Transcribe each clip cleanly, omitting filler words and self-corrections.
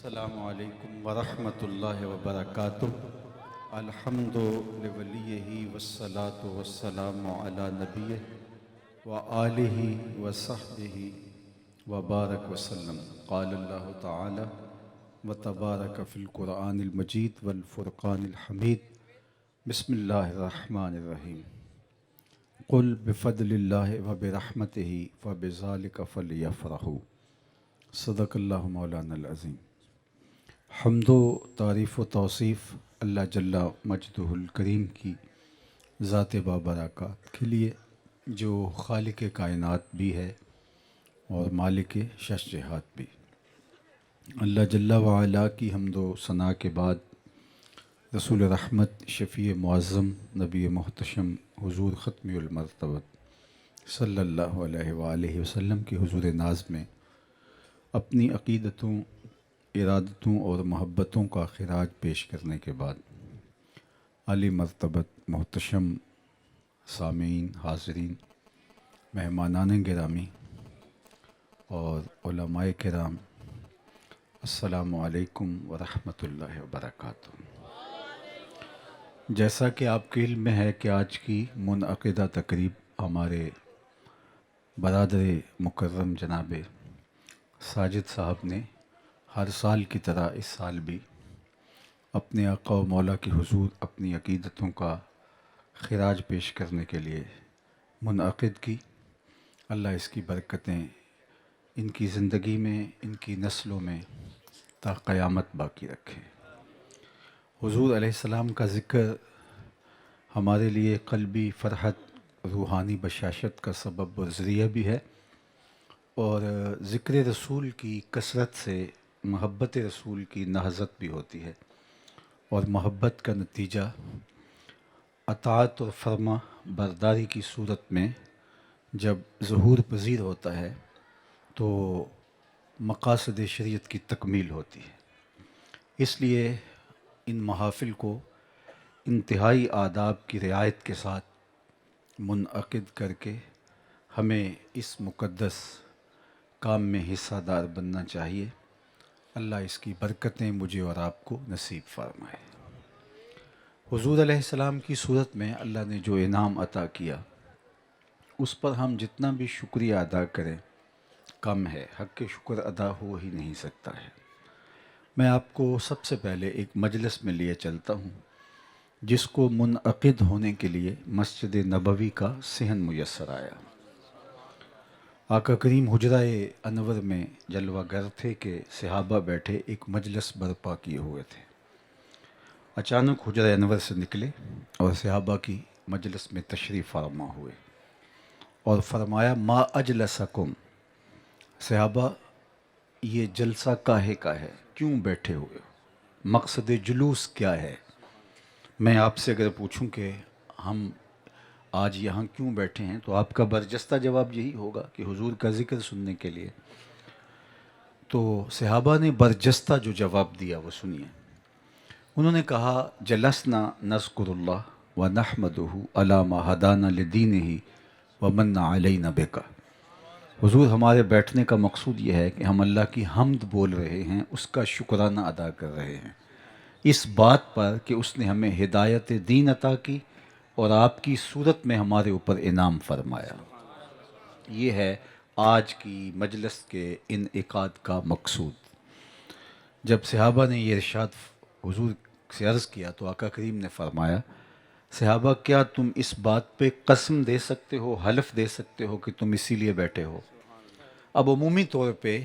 السلام علیکم ورحمۃ اللہ وبرکاتہ۔ الحمد لولیہ والصلاة والسلام علی نبیہ وآلہ وصحبہ وبارک وسلم۔ قال اللہ تعالی وتبارک فی القرآن المجید والفرقان الحمید۔ بسم اللہ الرحمن الرحیم۔ قل بفضل اللہ وبرحمتہ فبذلک فلیفرحوا۔ صدق اللہ مولانا العظیم۔ حمد و تعریف و توصیف اللہ جل مجدہ الکریم کی ذات بابرکات کے لیے، جو خالق کائنات بھی ہے اور مالک شش جہات بھی۔ اللہ جل وعلا کی حمد و ثناء کے بعد رسول رحمت، شفیع معظم، نبی محتشم، حضور ختم المرتبت صلی اللہ علیہ وآلہ وسلم کے حضور ناز میں اپنی عقیدتوں، ارادتوں اور محبتوں کا خراج پیش کرنے کے بعد عالی مرتبت محتشم سامعین، حاضرین، مہمانان گرامی اور علماء کرام، السلام علیکم ورحمۃ اللہ وبرکاتہ۔ جیسا کہ آپ کے علم میں ہے کہ آج کی منعقدہ تقریب ہمارے برادر مکرم جناب ساجد صاحب نے ہر سال کی طرح اس سال بھی اپنے آقا و مولا کے حضور اپنی عقیدتوں کا خراج پیش کرنے کے لیے منعقد کی۔ اللہ اس کی برکتیں ان کی زندگی میں، ان کی نسلوں میں تا قیامت باقی رکھے۔ حضور علیہ السلام کا ذکر ہمارے لیے قلبی فرحت، روحانی بشاشت کا سبب اور ذریعہ بھی ہے، اور ذکر رسول کی کثرت سے محبت رسول کی نہضت بھی ہوتی ہے، اور محبت کا نتیجہ اطاعت اور فرما برداری کی صورت میں جب ظہور پذیر ہوتا ہے تو مقاصد شریعت کی تکمیل ہوتی ہے۔ اس لیے ان محافل کو انتہائی آداب کی رعایت کے ساتھ منعقد کر کے ہمیں اس مقدس کام میں حصہ دار بننا چاہیے۔ اللہ اس کی برکتیں مجھے اور آپ کو نصیب فرمائے۔ حضور علیہ السلام کی صورت میں اللہ نے جو انعام عطا کیا، اس پر ہم جتنا بھی شکریہ ادا کریں کم ہے، حق شکر ادا ہو ہی نہیں سکتا ہے۔ میں آپ کو سب سے پہلے ایک مجلس میں لیے چلتا ہوں جس کو منعقد ہونے کے لیے مسجد نبوی کا صحن میسر آیا۔ آقا کریم حجرہ انور میں جلوہ گر تھے کہ صحابہ بیٹھے ایک مجلس برپا کیے ہوئے تھے۔ اچانک حجرہ انور سے نکلے اور صحابہ کی مجلس میں تشریف فرما ہوئے اور فرمایا ما اجلسکم، صحابہ یہ جلسہ کاہے کا ہے، کیوں بیٹھے ہوئے ہو، مقصد جلوس کیا ہے؟ میں آپ سے اگر پوچھوں کہ ہم آج یہاں کیوں بیٹھے ہیں تو آپ کا برجستہ جواب یہی ہوگا کہ حضور کا ذکر سننے کے لیے۔ تو صحابہ نے برجستہ جو جواب دیا وہ سنیے۔ انہوں نے کہا جلسنا نذکر اللہ ونحمدہ علی ما ہدانا لدینہ ومن علینا بک۔ حضور ہمارے بیٹھنے کا مقصود یہ ہے کہ ہم اللہ کی حمد بول رہے ہیں، اس کا شکرانہ ادا کر رہے ہیں اس بات پر کہ اس نے ہمیں ہدایت دین عطا کی اور آپ کی صورت میں ہمارے اوپر انعام فرمایا۔ یہ ہے آج کی مجلس کے انعقاد کا مقصود۔ جب صحابہ نے یہ ارشاد حضور سے عرض کیا تو آقا کریم نے فرمایا صحابہ کیا تم اس بات پہ قسم دے سکتے ہو، حلف دے سکتے ہو کہ تم اسی لیے بیٹھے ہو؟ اب عمومی طور پہ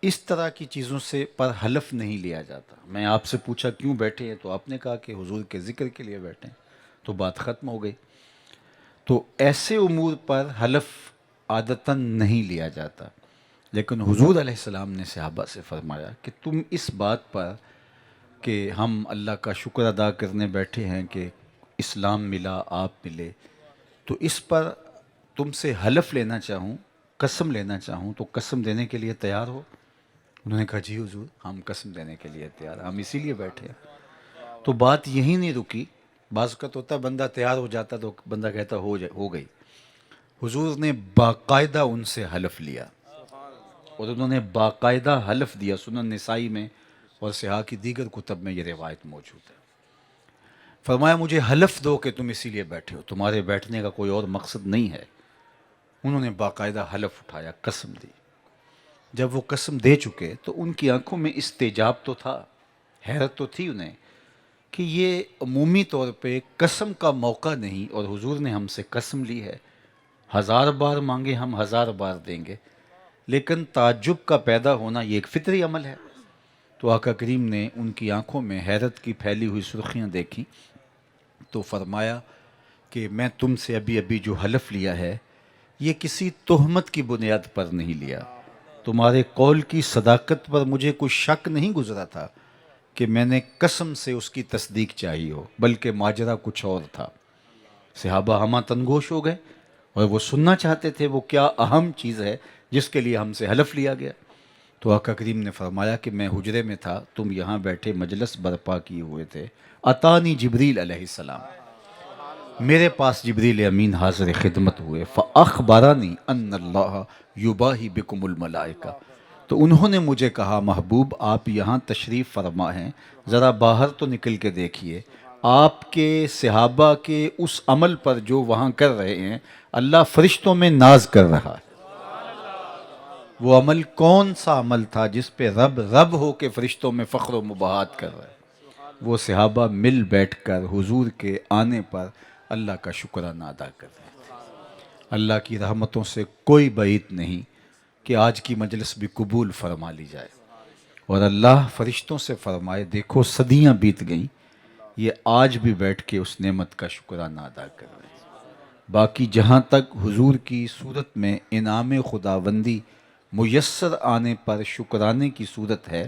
اس طرح کی چیزوں سے پر حلف نہیں لیا جاتا۔ میں آپ سے پوچھا کیوں بیٹھے ہیں تو آپ نے کہا کہ حضور کے ذکر کے لیے بیٹھے ہیں، تو بات ختم ہو گئی۔ تو ایسے امور پر حلف عادتاً نہیں لیا جاتا، لیکن حضور علیہ السلام نے صحابہ سے فرمایا کہ تم اس بات پر کہ ہم اللہ کا شکر ادا کرنے بیٹھے ہیں کہ اسلام ملا، آپ ملے، تو اس پر تم سے حلف لینا چاہوں، قسم لینا چاہوں تو قسم دینے کے لیے تیار ہو؟ انہوں نے کہا جی حضور ہم قسم دینے کے لیے تیار، ہم اسی لیے بیٹھے ہیں۔ تو بات یہی نہیں رکی۔ بعض اوقات ہوتا بندہ تیار ہو جاتا تو بندہ کہتا ہو گئی۔ حضور نے باقاعدہ ان سے حلف لیا، اور انہوں نے باقاعدہ حلف دیا۔ سنن نسائی میں اور صحاح کی دیگر کتب میں یہ روایت موجود ہے۔ فرمایا مجھے حلف دو کہ تم اسی لیے بیٹھے ہو، تمہارے بیٹھنے کا کوئی اور مقصد نہیں ہے۔ انہوں نے باقاعدہ حلف اٹھایا، قسم دی۔ جب وہ قسم دے چکے تو ان کی آنکھوں میں استعجاب تو تھا، حیرت تو تھی انہیں کہ یہ عمومی طور پہ قسم کا موقع نہیں، اور حضور نے ہم سے قسم لی ہے، 1000 بار مانگے ہم 1000 بار دیں گے، لیکن تعجب کا پیدا ہونا یہ ایک فطری عمل ہے۔ تو آقا کریم نے ان کی آنکھوں میں حیرت کی پھیلی ہوئی سرخیاں دیکھیں تو فرمایا کہ میں تم سے ابھی ابھی جو حلف لیا ہے یہ کسی تہمت کی بنیاد پر نہیں لیا، تمہارے قول کی صداقت پر مجھے کوئی شک نہیں گزرا تھا کہ میں نے قسم سے اس کی تصدیق چاہی ہو، بلکہ ماجرا کچھ اور تھا۔ صحابہ ہمہ تنگوش ہو گئے اور وہ سننا چاہتے تھے وہ کیا اہم چیز ہے جس کے لیے ہم سے حلف لیا گیا۔ تو آقا کریم نے فرمایا کہ میں حجرے میں تھا، تم یہاں بیٹھے مجلس برپا کیے ہوئے تھے، اتانی جبریل علیہ السلام، میرے پاس جبریل امین حاضر خدمت ہوئے، فاخبرانی ان اللہ یباہی بکم الملائکہ، تو انہوں نے مجھے کہا محبوب آپ یہاں تشریف فرما ہیں، ذرا باہر تو نکل کے دیکھیے، آپ کے صحابہ کے اس عمل پر جو وہاں کر رہے ہیں اللہ فرشتوں میں ناز کر رہا ہے۔ وہ عمل کون سا عمل تھا جس پہ رب رب ہو کے فرشتوں میں فخر و مباحات کر رہے ہیں؟ وہ صحابہ مل بیٹھ کر حضور کے آنے پر اللہ کا شکرانہ ادا کر رہے ہیں۔ اللہ کی رحمتوں سے کوئی بعید نہیں کہ آج کی مجلس بھی قبول فرما لی جائے، اور اللہ فرشتوں سے فرمائے دیکھو صدیاں بیت گئیں، یہ آج بھی بیٹھ کے اس نعمت کا شکرانہ ادا کر رہے ہیں۔ باقی جہاں تک حضور کی صورت میں انعام خداوندی میسر آنے پر شکرانے کی صورت ہے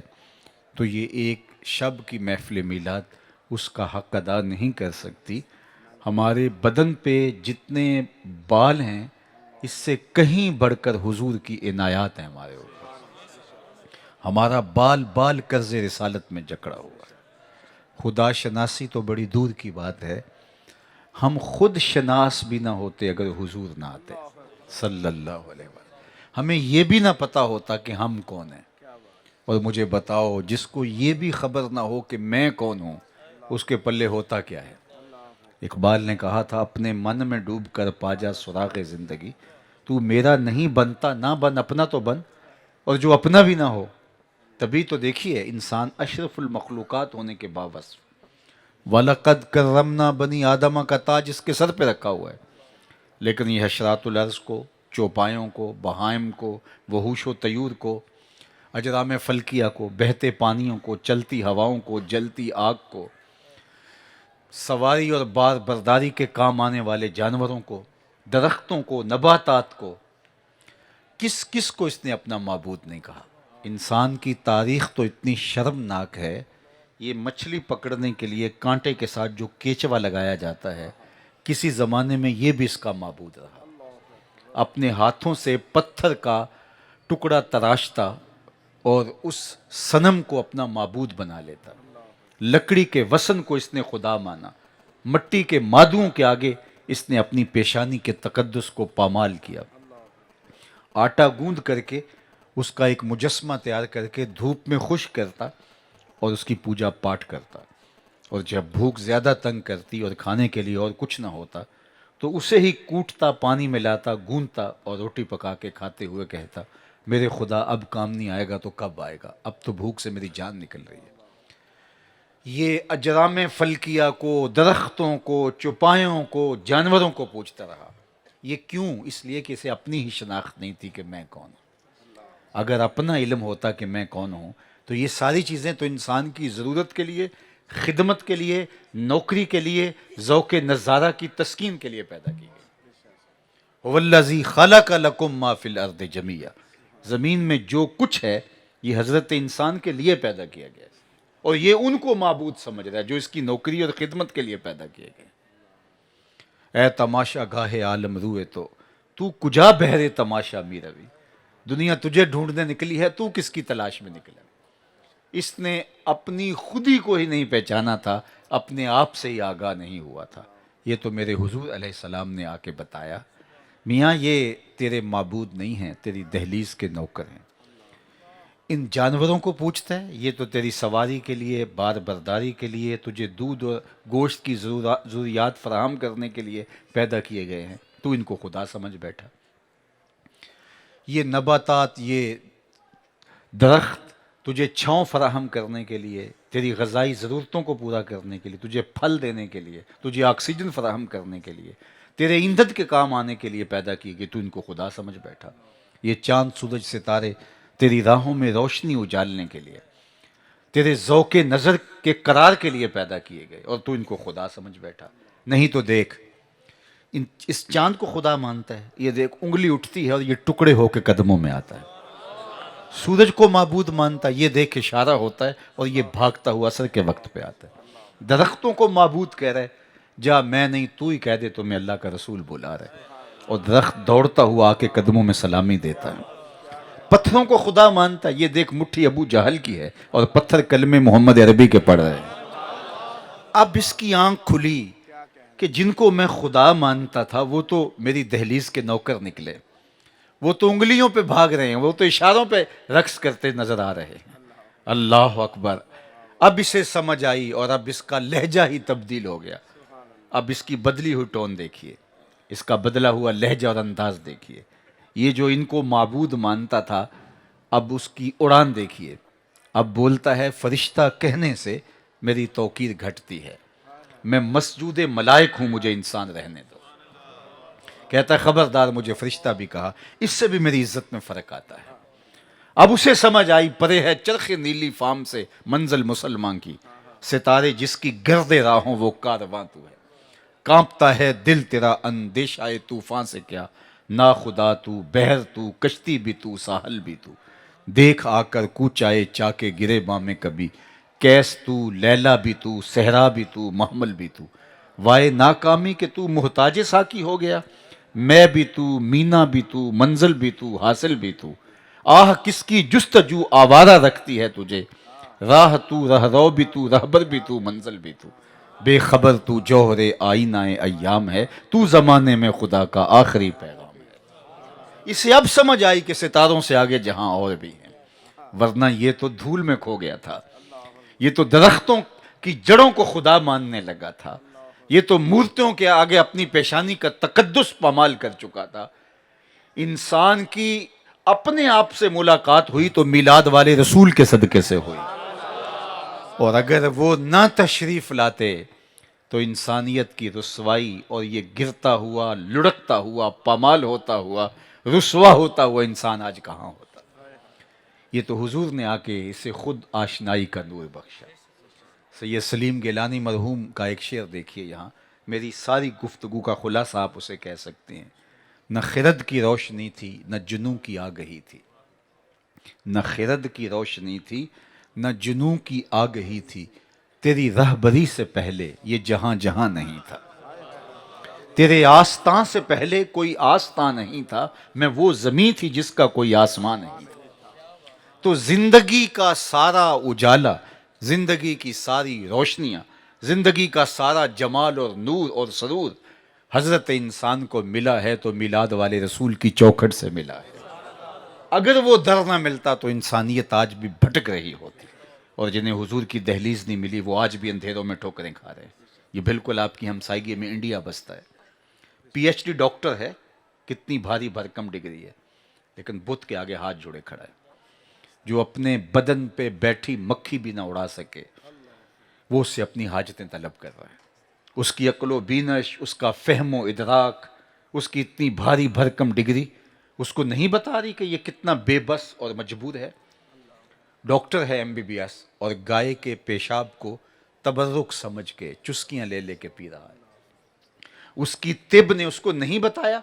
تو یہ ایک شب کی محفل میلاد اس کا حق ادا نہیں کر سکتی۔ ہمارے بدن پہ جتنے بال ہیں اس سے کہیں بڑھ کر حضور کی عنایات ہیں ہمارے اوپر۔ ہمارا بال بال قرض رسالت میں جکڑا ہوا ہے۔ خدا شناسی تو بڑی دور کی بات ہے، ہم خود شناس بھی نہ ہوتے اگر حضور نہ آتے صلی اللہ علیہ وسلم، ہمیں یہ بھی نہ پتہ ہوتا کہ ہم کون ہیں۔ اور مجھے بتاؤ جس کو یہ بھی خبر نہ ہو کہ میں کون ہوں اس کے پلے ہوتا کیا ہے؟ اقبال نے کہا تھا اپنے من میں ڈوب کر پا جا سراغ زندگی، تو میرا نہیں بنتا نہ بن، اپنا تو بن، اور جو اپنا بھی نہ ہو تبھی تو دیکھیے انسان اشرف المخلوقات ہونے کے باوجود وَلَقَدْ كَرَّمْنَا بنی آدمہ کا تاج اس کے سر پہ رکھا ہوا ہے، لیکن یہ حشرات الارض کو، چوپایوں کو، بہائم کو، وحوش و طیور کو، اجرام فلکیہ کو، بہتے پانیوں کو، چلتی ہواؤں کو، جلتی آگ کو، سواری اور بار برداری کے کام آنے والے جانوروں کو، درختوں کو، نباتات کو، کس کس کو اس نے اپنا معبود نہیں کہا؟ انسان کی تاریخ تو اتنی شرمناک ہے، یہ مچھلی پکڑنے کے لیے کانٹے کے ساتھ جو کیچوا لگایا جاتا ہے کسی زمانے میں یہ بھی اس کا معبود رہا، اپنے ہاتھوں سے پتھر کا ٹکڑا تراشتا اور اس صنم کو اپنا معبود بنا لیتا، لکڑی کے وسن کو اس نے خدا مانا، مٹی کے مادوں کے آگے اس نے اپنی پیشانی کے تقدس کو پامال کیا، آٹا گوندھ کر کے اس کا ایک مجسمہ تیار کر کے دھوپ میں خشک کرتا اور اس کی پوجا پاٹ کرتا، اور جب بھوک زیادہ تنگ کرتی اور کھانے کے لیے اور کچھ نہ ہوتا تو اسے ہی کوٹتا، پانی میں لاتا، گوندتا اور روٹی پکا کے کھاتے ہوئے کہتا میرے خدا اب کام نہیں آئے گا تو کب آئے گا، اب تو بھوک سے میری جان نکل رہی ہے۔ یہ اجرام فلکیہ کو، درختوں کو، چوپایوں کو، جانوروں کو پوچھتا رہا۔ یہ کیوں؟ اس لیے کہ اسے اپنی ہی شناخت نہیں تھی کہ میں کون ہوں۔ اگر اپنا علم ہوتا کہ میں کون ہوں تو یہ ساری چیزیں تو انسان کی ضرورت کے لیے، خدمت کے لیے، نوکری کے لیے، ذوق نظارہ کی تسکین کے لیے پیدا کی گئی۔ وَالَّذِي خَلَقَ لَكُم مَّا فِي الْأَرْضِ جَمِيعًا، زمین میں جو کچھ ہے یہ حضرت انسان کے لیے پیدا کیا گیا ہے، اور یہ ان کو معبود سمجھ رہا ہے جو اس کی نوکری اور خدمت کے لیے پیدا کیے گئے۔ اے تماشا گاہے عالم روئے تو کجا بہرے تماشا می روی، دنیا تجھے ڈھونڈنے نکلی ہے، تو کس کی تلاش میں نکلا؟ اس نے اپنی خودی کو ہی نہیں پہچانا تھا، اپنے آپ سے ہی آگاہ نہیں ہوا تھا۔ یہ تو میرے حضور علیہ السلام نے آ کے بتایا میاں یہ تیرے معبود نہیں ہیں، تیری دہلیز کے نوکر ہیں۔ ان جانوروں کو پوچھتا ہے یہ تو تیری سواری کے لیے، بار برداری کے لیے، تجھے دودھ اور گوشت کی ضروریات فراہم کرنے کے لیے پیدا کیے گئے ہیں، تو ان کو خدا سمجھ بیٹھا۔ یہ نباتات، یہ درخت تجھے چھاؤں فراہم کرنے کے لیے، تیری غذائی ضرورتوں کو پورا کرنے کے لیے، تجھے پھل دینے کے لیے، تجھے آکسیجن فراہم کرنے کے لیے، تیرے ایندھن کے کام آنے کے لیے پیدا کی گئی، تو ان کو خدا سمجھ بیٹھا۔ یہ چاند، سورج، ستارے تیری راہوں میں روشنی اجالنے کے لیے، تیرے ذوق نظر کے قرار کے لیے پیدا کیے گئے، اور تو ان کو خدا سمجھ بیٹھا۔ نہیں تو دیکھ، اس چاند کو خدا مانتا ہے، یہ دیکھ انگلی اٹھتی ہے اور یہ ٹکڑے ہو کے قدموں میں آتا ہے۔ سورج کو معبود مانتا ہے، یہ دیکھ اشارہ ہوتا ہے اور یہ بھاگتا ہوا عصر کے وقت پہ آتا ہے۔ درختوں کو معبود کہہ رہے، جا میں نہیں تو ہی کہہ دے تو میں اللہ کا رسول بلا رہے، اور درخت دوڑتا ہوا آ کے قدموں میں سلامی دیتا ہے۔ پتھروں کو خدا مانتا ہے، یہ دیکھ مٹھی ابو جہل کی ہے اور پتھر کلمے محمد عربی کے پڑھ رہے ہیں۔ اب اس کی آنکھ کھلی کہ جن کو میں خدا مانتا تھا وہ تو میری دہلیز کے نوکر نکلے، وہ تو انگلیوں پہ بھاگ رہے ہیں، وہ تو اشاروں پہ رقص کرتے نظر آ رہے ہیں۔ اللہ اکبر! اب اسے سمجھ آئی اور اب اس کا لہجہ ہی تبدیل ہو گیا۔ اب اس کی بدلی ہوئی ٹون دیکھیے، اس کا بدلا ہوا لہجہ اور انداز دیکھیے۔ یہ جو ان کو معبود مانتا تھا، اب اس کی اڑان دیکھیے۔ اب بولتا ہے فرشتہ کہنے سے میری توقیر گھٹتی ہے، میں مسجود ملائک ہوں، مجھے انسان رہنے دو۔ کہتا ہے خبردار، مجھے فرشتہ بھی کہا، اس سے بھی میری عزت میں فرق آتا ہے۔ اب اسے سمجھ آئی، پرے ہے چرخ نیلی فام سے منزل مسلمان کی، ستارے جس کی گرد راہوں وہ کارواں تو ہے۔ کانپتا ہے دل تیرا اندیشہ طوفان سے کیا، نا خدا تو، بحر تو، کشتی بھی تو، ساحل بھی تو، دیکھ آ کر کوچائے چاکے گرے بام کبھی، کیس تو، لیلا بھی تو، صحرا بھی تو، محمل بھی تو، وائے ناکامی کہ تو محتاج ساکی ہو گیا، میں بھی تو، مینا بھی تو، منزل بھی تو، حاصل بھی تو، آہ کس کی جستجو آوارہ رکھتی ہے تجھے، راہ تو، رہ رو بھی تو، رہبر بھی تو، منزل بھی تو، بے خبر تو جوہر آئینہ ایام ہے، تو زمانے میں خدا کا آخری پیغام ہے۔ اسے اب سمجھ آئی کہ ستاروں سے آگے جہاں اور بھی ہیں، ورنہ یہ تو دھول میں کھو گیا تھا، یہ تو درختوں کی جڑوں کو خدا ماننے لگا تھا، یہ تو مورتیوں کے آگے اپنی پیشانی کا تقدس پامال کر چکا تھا۔ انسان کی اپنے آپ سے ملاقات ہوئی تو میلاد والے رسول کے صدقے سے ہوئی، اور اگر وہ نہ تشریف لاتے تو انسانیت کی رسوائی اور یہ گرتا ہوا، لڑکتا ہوا، پامال ہوتا ہوا، رسوا ہوتا ہوا انسان آج کہاں ہوتا۔ یہ تو حضور نے آ کے اسے خود آشنائی کا نور بخشا۔ سید سلیم گیلانی مرحوم کا ایک شعر دیکھیے یہاں، میری ساری گفتگو کا خلاصہ آپ اسے کہہ سکتے ہیں۔ نہ خرد کی روشنی تھی، نہ جنوں کی آگہی تھی، نہ خرد کی روشنی تھی، نہ جنوں کی آگہی تھی، تیری رہبری سے پہلے یہ جہاں جہاں نہیں تھا، تیرے آستاں سے پہلے کوئی آستاں نہیں تھا، میں وہ زمین تھی جس کا کوئی آسمان نہیں تھا۔ تو زندگی کا سارا اجالا، زندگی کی ساری روشنیاں، زندگی کا سارا جمال اور نور اور سرور حضرت انسان کو ملا ہے تو میلاد والے رسول کی چوکھٹ سے ملا ہے۔ اگر وہ در نہ ملتا تو انسانیت آج بھی بھٹک رہی ہوتی، اور جنہیں حضور کی دہلیز نہیں ملی وہ آج بھی اندھیروں میں ٹھوکریں کھا رہے ہیں۔ یہ بالکل آپ کی ہمسائیگی میں انڈیا بستا ہے، پی ایچ ڈی ڈاکٹر ہے، کتنی بھاری بھرکم ڈگری ہے، لیکن بت کے آگے ہاتھ جوڑے کھڑا ہے۔ جو اپنے بدن پہ بیٹھی مکھی بھی نہ اڑا سکے، وہ اس سے اپنی حاجتیں طلب کر رہا ہے۔ اس کی عقل و بینش، اس کا فہم و ادراک، اس کی اتنی بھاری بھرکم ڈگری اس کو نہیں بتا رہی کہ یہ کتنا بے بس اور مجبور ہے۔ ڈاکٹر ہے ایم بی بی ایس، اور گائے کے پیشاب کو تبرک سمجھ کے چسکیاں لے لے کے پی رہا ہے۔ اس کی طب نے اس کو نہیں بتایا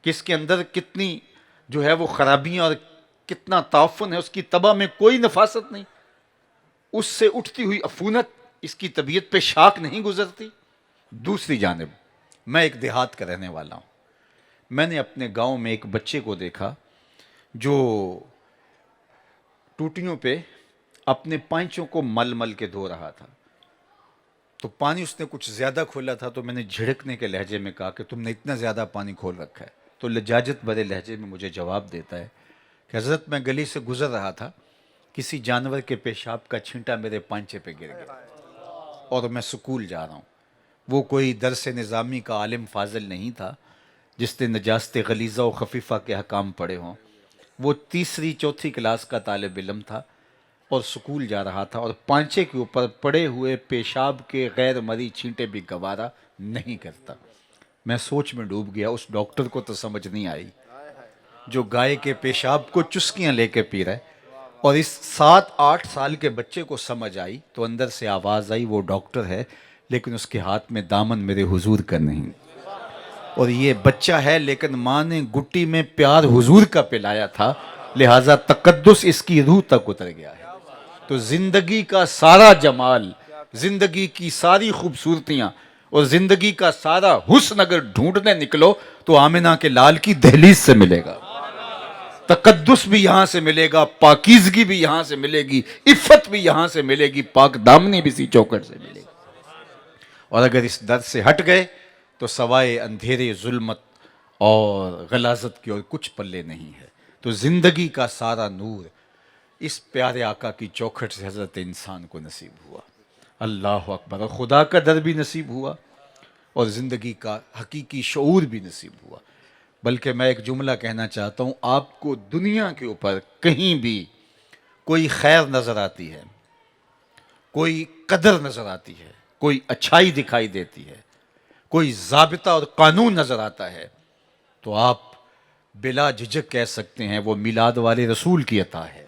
کہ اس کے اندر کتنی جو ہے وہ خرابیاں اور کتنا تعفن ہے، اس کی طبع میں کوئی نفاست نہیں، اس سے اٹھتی ہوئی عفونت اس کی طبیعت پہ شاک نہیں گزرتی۔ دوسری جانب میں ایک دیہات کا رہنے والا ہوں، میں نے اپنے گاؤں میں ایک بچے کو دیکھا جو ٹوٹیوں پہ اپنے پائنچوں کو مل مل کے دھو رہا تھا، تو پانی اس نے کچھ زیادہ کھولا تھا، تو میں نے جھڑکنے کے لہجے میں کہا کہ تم نے اتنا زیادہ پانی کھول رکھا ہے، تو لجاجت بھرے لہجے میں مجھے جواب دیتا ہے کہ حضرت میں گلی سے گزر رہا تھا کسی جانور کے پیشاب کا چھینٹا میرے پانچے پہ گر گیا اور میں سکول جا رہا ہوں. وہ کوئی درس نظامی کا عالم فاضل نہیں تھا جس نے نجاست غلیظہ و خفیفہ کے حکام پڑھے ہوں. وہ تیسری چوتھی کلاس کا طالب علم تھا اور سکول جا رہا تھا، اور پانچے کے اوپر پڑے ہوئے پیشاب کے غیر مرئی چھینٹے بھی گوارا نہیں کرتا. میں سوچ میں ڈوب گیا. اس ڈاکٹر کو تو سمجھ نہیں آئی جو گائے کے پیشاب کو چسکیاں لے کے پی رہا ہے، اور اس 7-8 سال کے بچے کو سمجھ آئی تو اندر سے آواز آئی وہ ڈاکٹر ہے لیکن اس کے ہاتھ میں دامن میرے حضور کا نہیں، اور یہ بچہ ہے لیکن ماں نے گٹی میں پیار حضور کا پلایا تھا، لہٰذا تقدس اس کی روح تک اتر گیا ہے. تو زندگی کا سارا جمال، زندگی کی ساری خوبصورتیاں اور زندگی کا سارا حسن اگر ڈھونڈنے نکلو تو آمنہ کے لال کی دہلیز سے ملے گا. تقدس بھی یہاں سے ملے گا، پاکیزگی بھی یہاں سے ملے گی، عفت بھی یہاں سے ملے گی، پاک دامنی بھی اسی چوکھٹ سے ملے گی. اور اگر اس در سے ہٹ گئے تو سوائے اندھیرے، ظلمت اور غلاظت کی اور کچھ پلے نہیں ہے. تو زندگی کا سارا نور اس پیارے آقا کی چوکھٹ سے حضرت انسان کو نصیب ہوا. اللہ اکبر. اور خدا کا در بھی نصیب ہوا اور زندگی کا حقیقی شعور بھی نصیب ہوا. بلکہ میں ایک جملہ کہنا چاہتا ہوں، آپ کو دنیا کے اوپر کہیں بھی کوئی خیر نظر آتی ہے، کوئی قدر نظر آتی ہے، کوئی اچھائی دکھائی دیتی ہے، کوئی ضابطہ اور قانون نظر آتا ہے، تو آپ بلا جھجک کہہ سکتے ہیں وہ میلاد والے رسول کی عطا ہے.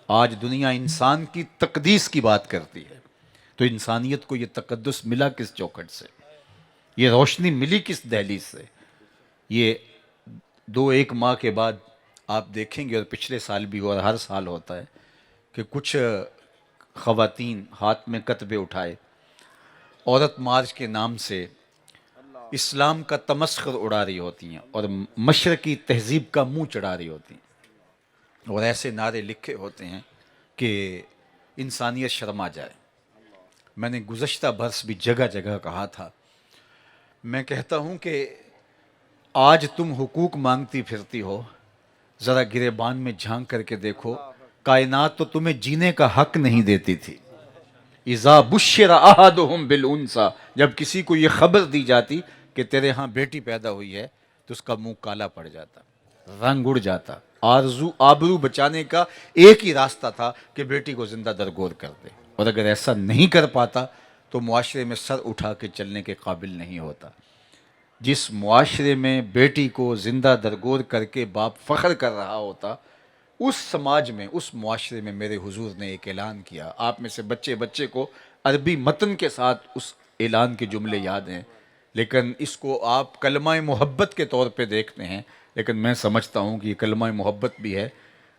آج دنیا انسان کی تقدیس کی بات کرتی ہے تو انسانیت کو یہ تقدس ملا کس چوکھٹ سے، یہ روشنی ملی کس دہلیز سے؟ یہ 2-1 ماہ کے بعد آپ دیکھیں گے، اور پچھلے سال بھی ہوا اور ہر سال ہوتا ہے کہ کچھ خواتین ہاتھ میں کتبے اٹھائے عورت مارچ کے نام سے اسلام کا تمسخر اڑا رہی ہوتی ہیں اور مشرقی تہذیب کا منہ چڑھا رہی ہوتی ہیں، اور ایسے نعرے لکھے ہوتے ہیں کہ انسانیت شرما جائے. میں نے گزشتہ برس بھی جگہ جگہ کہا تھا، میں کہتا ہوں کہ آج تم حقوق مانگتی پھرتی ہو، ذرا گریبان میں جھانک کر کے دیکھو، کائنات تو تمہیں جینے کا حق نہیں دیتی تھی. اذا بشر احدهم بالانثى، جب کسی کو یہ خبر دی جاتی کہ تیرے ہاں بیٹی پیدا ہوئی ہے تو اس کا منہ کالا پڑ جاتا، رنگ اڑ جاتا. آبرو بچانے کا ایک ہی راستہ تھا کہ بیٹی کو زندہ درگور کر دے، اور اگر ایسا نہیں کر پاتا تو معاشرے میں سر اٹھا کے چلنے کے قابل نہیں ہوتا. جس معاشرے میں بیٹی کو زندہ درگور کر کے باپ فخر کر رہا ہوتا، اس سماج میں، اس معاشرے میں میرے حضور نے ایک اعلان کیا. آپ میں سے بچے کو عربی متن کے ساتھ اس اعلان کے جملے یاد ہیں، لیکن اس کو آپ کلمہ محبت کے طور پہ دیکھتے ہیں، لیکن میں سمجھتا ہوں کہ یہ کلمہ محبت بھی ہے،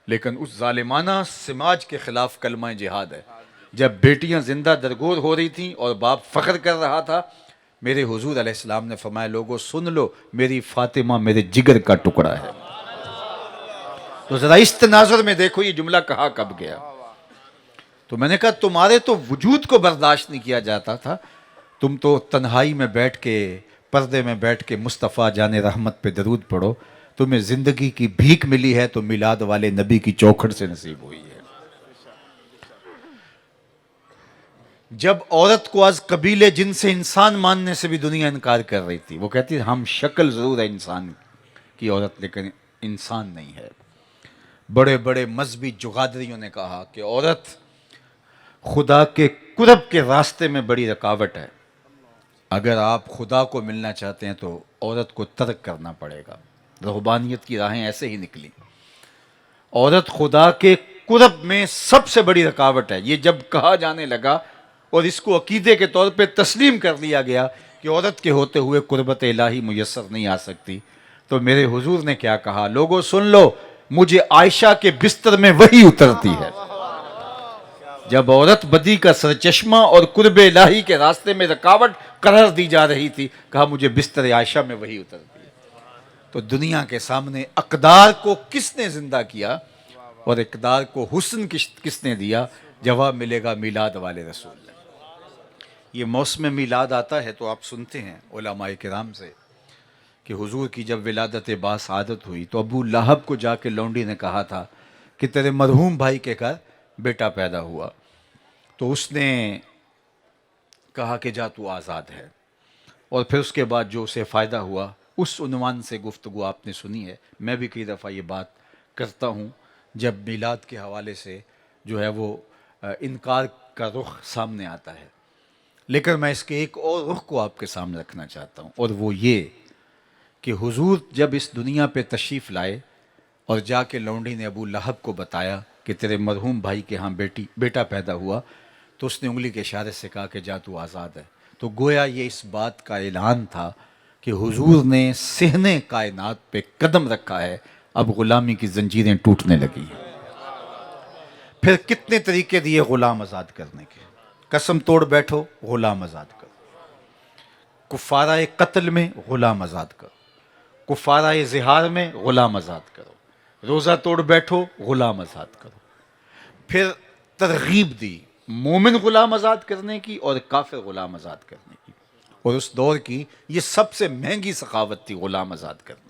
لیکن اس ظالمانہ سماج کے خلاف کلمہ جہاد ہے. جب بیٹیاں زندہ درگور ہو رہی تھیں اور باپ فخر کر رہا تھا، میرے حضور علیہ السلام نے فرمایا لوگوں سن لو، میری فاطمہ میرے جگر کا ٹکڑا ہے. تو ذرا اس تناظر میں دیکھو یہ جملہ کہا کب گیا. تو میں نے کہا تمہارے تو وجود کو برداشت نہیں کیا جاتا تھا، تم تو تنہائی میں بیٹھ کے، پردے میں بیٹھ کے مصطفیٰ جان رحمت پہ درود پڑھو. تمہیں زندگی کی بھیک ملی ہے تو میلاد والے نبی کی چوکھٹ سے نصیب ہوئی ہے. جب عورت کو از قبیلے جن سے انسان ماننے سے بھی دنیا انکار کر رہی تھی، وہ کہتی ہے ہم شکل ضرور ہے انسان کی عورت لیکن انسان نہیں ہے. بڑے بڑے مذہبی جغادریوں نے کہا کہ عورت خدا کے قرب کے راستے میں بڑی رکاوٹ ہے، اگر آپ خدا کو ملنا چاہتے ہیں تو عورت کو ترک کرنا پڑے گا. رہبانیت کی راہیں ایسے ہی نکلی. عورت خدا کے قرب میں سب سے بڑی رکاوٹ ہے. یہ جب کہا جانے لگا اور اس کو عقیدے کے طور پہ تسلیم کر لیا گیا کہ عورت کے ہوتے ہوئے قربت الہی میسر نہیں آ سکتی، تو میرے حضور نے کیا کہا، لوگوں سن لو، مجھے عائشہ کے بستر میں وحی اترتی ہے. جب عورت بدی کا سرچشمہ اور قرب الہی کے راستے میں رکاوٹ قرار دی جا رہی تھی، کہا مجھے بستر عائشہ میں وحی اترتی ہے. تو دنیا کے سامنے اقدار کو کس نے زندہ کیا اور اقدار کو حسن کس نے دیا؟ جواب ملے گا میلاد والے رسول. یہ موسم میلاد آتا ہے تو آپ سنتے ہیں علماء کرام سے کہ حضور کی جب ولادت باسعادت ہوئی تو ابو لہب کو جا کے لونڈی نے کہا تھا کہ تیرے مرحوم بھائی کے گھر بیٹا پیدا ہوا، تو اس نے کہا کہ جا تو آزاد ہے، اور پھر اس کے بعد جو اسے فائدہ ہوا اس عنوان سے گفتگو آپ نے سنی ہے۔ میں بھی کئی دفعہ یہ بات کرتا ہوں جب میلاد کے حوالے سے جو ہے وہ انکار کا رخ سامنے آتا ہے، لیکن میں اس کے ایک اور رخ کو آپ کے سامنے رکھنا چاہتا ہوں، اور وہ یہ کہ حضور جب اس دنیا پہ تشریف لائے اور جا کے لونڈی نے ابو لہب کو بتایا کہ تیرے مرحوم بھائی کے ہاں بیٹا پیدا ہوا، تو اس نے انگلی کے اشارے سے کہا کہ جا تو آزاد ہے۔ تو گویا یہ اس بات کا اعلان تھا کہ حضور نے صحن کائنات پہ قدم رکھا ہے، اب غلامی کی زنجیریں ٹوٹنے لگی ہیں۔ پھر کتنے طریقے دیے غلام آزاد کرنے کے، قسم توڑ بیٹھو غلام آزاد کرو، کفارہ قتل میں غلام آزاد کرو، کفارہ زہار میں غلام آزاد کرو، روزہ توڑ بیٹھو غلام آزاد کرو۔ پھر ترغیب دی مومن غلام آزاد کرنے کی اور کافر غلام آزاد کرنے کی، اور اس دور کی یہ سب سے مہنگی سخاوت تھی غلام آزاد کرنا۔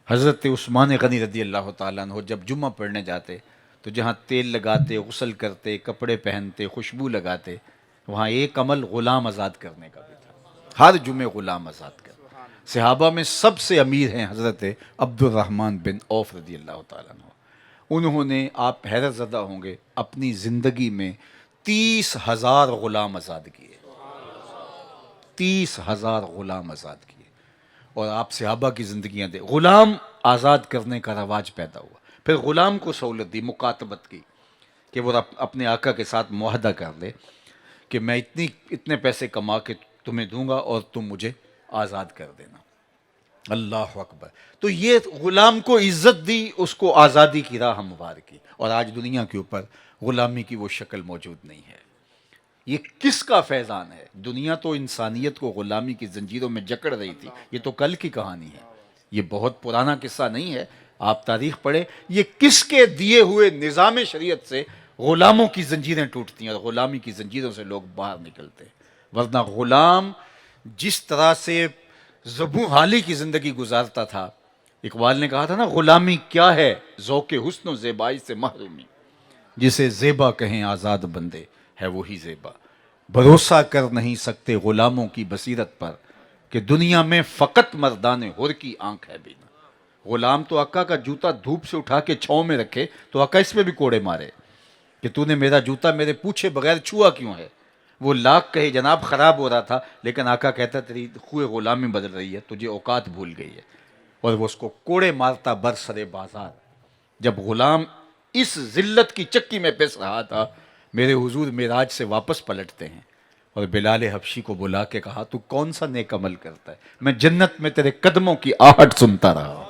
حضرت عثمان غنی رضی اللہ تعالیٰ عنہ جب جمعہ پڑھنے جاتے تو جہاں تیل لگاتے، غسل کرتے، کپڑے پہنتے، خوشبو لگاتے، وہاں ایک عمل غلام آزاد کرنے کا بھی تھا، ہر جمعے غلام آزاد کرنا۔ صحابہ میں سب سے امیر ہیں حضرت عبد الرحمن بن عوف رضی اللہ تعالیٰ عنہ۔ انہوں نے، آپ حیرت زدہ ہوں گے، اپنی زندگی میں 30,000 غلام آزاد کیے، 30,000 غلام آزاد کیے، اور آپ صحابہ کی زندگیاں دے غلام آزاد کرنے کا رواج پیدا ہوا۔ پھر غلام کو سہولت دی مکاتبت کی کہ وہ اپنے آقا کے ساتھ معاہدہ کر لے کہ میں اتنے پیسے کما کے تمہیں دوں گا اور تم مجھے آزاد کر دینا۔ اللہ اکبر۔ تو یہ غلام کو عزت دی، اس کو آزادی کی راہ ہموار کی، اور آج دنیا کے اوپر غلامی کی وہ شکل موجود نہیں ہے۔ یہ کس کا فیضان ہے؟ دنیا تو انسانیت کو غلامی کی زنجیروں میں جکڑ رہی تھی، یہ تو کل کی کہانی ہے، یہ بہت پرانا قصہ نہیں ہے۔ آپ تاریخ پڑھیں، یہ کس کے دیے ہوئے نظام شریعت سے غلاموں کی زنجیریں ٹوٹتی ہیں اور غلامی کی زنجیروں سے لوگ باہر نکلتے ہیں۔ ورنہ غلام جس طرح سے زبوں حالی کی زندگی گزارتا تھا، اقبال نے کہا تھا نا، غلامی کیا ہے ذوق حسن و زیبائی سے محرومی، جسے زیبا کہیں آزاد بندے ہے وہی زیبا، بھروسہ کر نہیں سکتے غلاموں کی بصیرت پر کہ دنیا میں فقط مردان حر کی آنکھ ہے بینا۔ غلام تو آقا کا جوتا دھوپ سے اٹھا کے چھاؤں میں رکھے تو آقا اس میں بھی کوڑے مارے کہ تو نے میرا جوتا میرے پوچھے بغیر چھوا کیوں ہے۔ وہ لاکھ کہے جناب خراب ہو رہا تھا، لیکن آقا کہتا تیری خوئے غلامی بدل رہی ہے، تجھے اوقات بھول گئی ہے، اور وہ اس کو کوڑے مارتا برسر بازار۔ جب غلام اس ذلت کی چکی میں پس رہا تھا، میرے حضور معراج سے واپس پلٹتے ہیں اور بلال حبشی کو بلا کے کہا تو کون سا نیک عمل کرتا ہے؟ میں جنت میں تیرے قدموں کی آہٹ سنتا رہا۔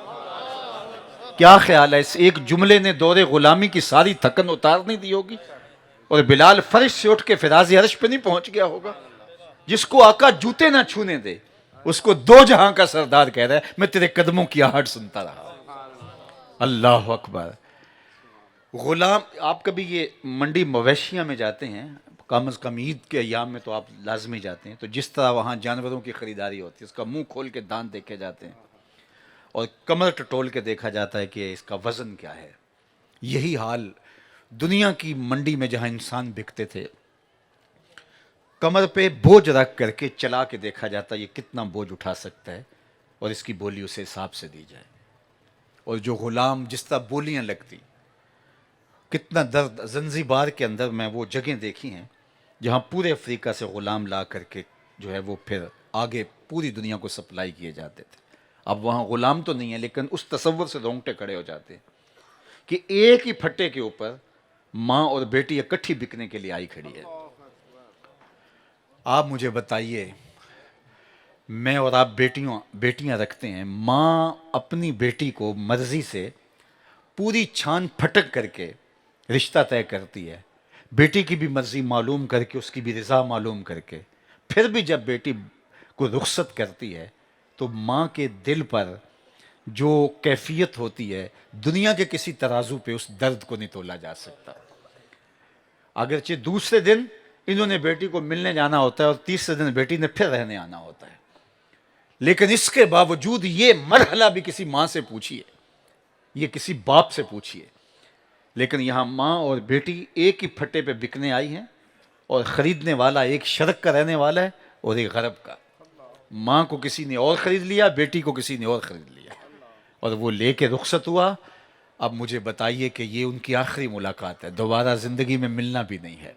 کیا خیال ہے اس ایک جملے نے دور غلامی کی ساری تھکن اتار نہیں دی ہوگی؟ اور بلال فرش سے اٹھ کے فراز عرش پہ نہیں پہنچ گیا ہوگا؟ جس کو آقا جوتے نہ چھونے دے، اس کو دو جہاں کا سردار کہہ رہا ہے میں تیرے قدموں کی آہٹ سنتا رہا۔ اللہ اکبر۔ غلام، آپ کبھی یہ منڈی مویشیاں میں جاتے ہیں، کم از کم عید کے ایام میں تو آپ لازمی جاتے ہیں، تو جس طرح وہاں جانوروں کی خریداری ہوتی ہے، اس کا منہ کھول کے دانت دیکھے جاتے ہیں اور کمر ٹٹول کے دیکھا جاتا ہے کہ اس کا وزن کیا ہے۔ یہی حال دنیا کی منڈی میں جہاں انسان بکتے تھے، کمر پہ بوجھ رکھ کر کے چلا کے دیکھا جاتا ہے یہ کتنا بوجھ اٹھا سکتا ہے، اور اس کی بولی اسے حساب سے دی جائے۔ اور جو غلام جس طرح بولیاں لگتی، کتنا درد۔ زنزیبار کے اندر میں وہ جگہیں دیکھی ہیں جہاں پورے افریقہ سے غلام لا کر کے جو ہے وہ پھر آگے پوری دنیا کو سپلائی کیے جاتے تھے۔ اب وہاں غلام تو نہیں ہے، لیکن اس تصور سے رونگٹے کھڑے ہو جاتے ہیں کہ ایک ہی پھٹے کے اوپر ماں اور بیٹی اکٹھی بکنے کے لیے آئی کھڑی ہے۔ آپ مجھے بتائیے، میں اور آپ بیٹیاں رکھتے ہیں، ماں اپنی بیٹی کو مرضی سے پوری چھان پھٹک کر کے رشتہ طے کرتی ہے، بیٹی کی بھی مرضی معلوم کر کے، اس کی بھی رضا معلوم کر کے، پھر بھی جب بیٹی کو رخصت کرتی ہے تو ماں کے دل پر جو کیفیت ہوتی ہے دنیا کے کسی ترازو پہ اس درد کو نہیں تولا جا سکتا۔ اگرچہ دوسرے دن انہوں نے بیٹی کو ملنے جانا ہوتا ہے اور تیسرے دن بیٹی نے پھر رہنے آنا ہوتا ہے، لیکن اس کے باوجود یہ مرحلہ بھی کسی ماں سے پوچھیے، یہ کسی باپ سے پوچھیے لیکن یہاں ماں اور بیٹی ایک ہی پھٹے پہ بکنے آئی ہیں، اور خریدنے والا ایک شرق کا رہنے والا ہے اور ایک غرب کا۔ ماں کو کسی نے اور خرید لیا، بیٹی کو کسی نے اور خرید لیا، اور وہ لے کے رخصت ہوا۔ اب مجھے بتائیے کہ یہ ان کی آخری ملاقات ہے، دوبارہ زندگی میں ملنا بھی نہیں ہے،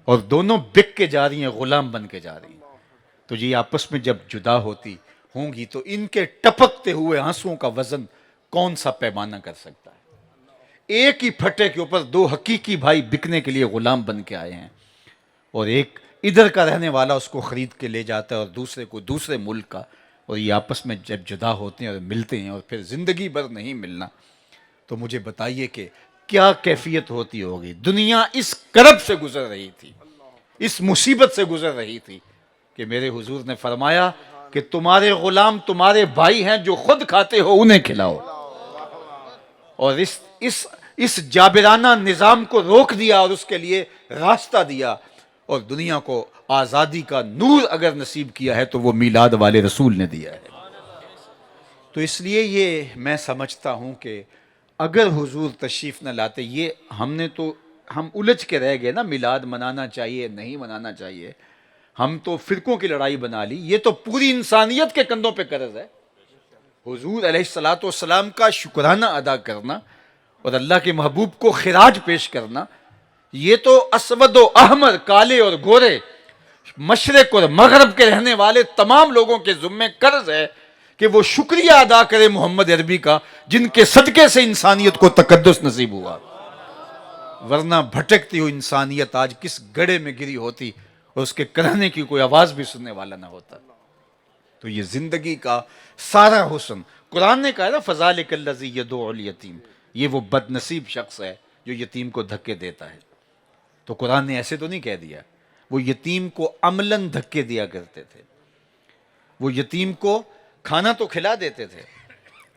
اور دونوں بک کے جا رہی ہیں، غلام بن کے جا رہی ہیں۔ تو یہ آپس میں جب جدا ہوتی ہوں گی تو ان کے ٹپکتے ہوئے آنسوؤں کا وزن کون سا پیمانہ کر سکتا ہے؟ ایک ہی پھٹے کے اوپر دو حقیقی بھائی بکنے کے لیے غلام بن کے آئے ہیں، اور ایک ادھر کا رہنے والا اس کو خرید کے لے جاتا ہے اور دوسرے کو دوسرے ملک کا، اور یہ آپس میں جب جدا ہوتے ہیں اور ملتے ہیں اور پھر زندگی بھر نہیں ملنا، تو مجھے بتائیے کہ کیا کیفیت ہوتی ہوگی۔ دنیا اس کرب سے گزر رہی تھی، اس مصیبت سے گزر رہی تھی کہ میرے حضور نے فرمایا کہ تمہارے غلام تمہارے بھائی ہیں، جو خود کھاتے ہو انہیں کھلاؤ، اور اس جابرانہ نظام کو روک دیا اور اس کے لیے راستہ دیا، اور دنیا کو آزادی کا نور اگر نصیب کیا ہے تو وہ میلاد والے رسول نے دیا ہے۔ تو اس لیے یہ میں سمجھتا ہوں کہ اگر حضور تشریف نہ لاتے، یہ ہم الجھ کے رہ گئے نا، میلاد منانا چاہیے نہیں منانا چاہیے، ہم تو فرقوں کی لڑائی بنا لی، یہ تو پوری انسانیت کے کندھوں پہ قرض ہے۔ حضور علیہ الصلوۃ والسلام کا شکرانہ ادا کرنا اور اللہ کے محبوب کو خراج پیش کرنا، یہ تو اسود و احمر، کالے اور گورے، مشرق اور مغرب کے رہنے والے تمام لوگوں کے ذمے قرض ہے کہ وہ شکریہ ادا کرے محمد عربی کا، جن کے صدقے سے انسانیت کو تقدس نصیب ہوا، ورنہ بھٹکتی ہوئی انسانیت آج کس گڑھے میں گری ہوتی اور اس کے کہنے کی کوئی آواز بھی سننے والا نہ ہوتا۔ تو یہ زندگی کا سارا حسن، قرآن نے کہا نا فَذَلِكَ الَّذِي يَدُعُ الْيَتِيمَ، یہ وہ بد نصیب شخص ہے جو یتیم کو دھکے دیتا ہے۔ تو قرآن نے ایسے تو نہیں کہہ دیا، وہ یتیم کو عملاً دھکے دیا کرتے تھے، وہ یتیم کو کھانا تو کھلا دیتے تھے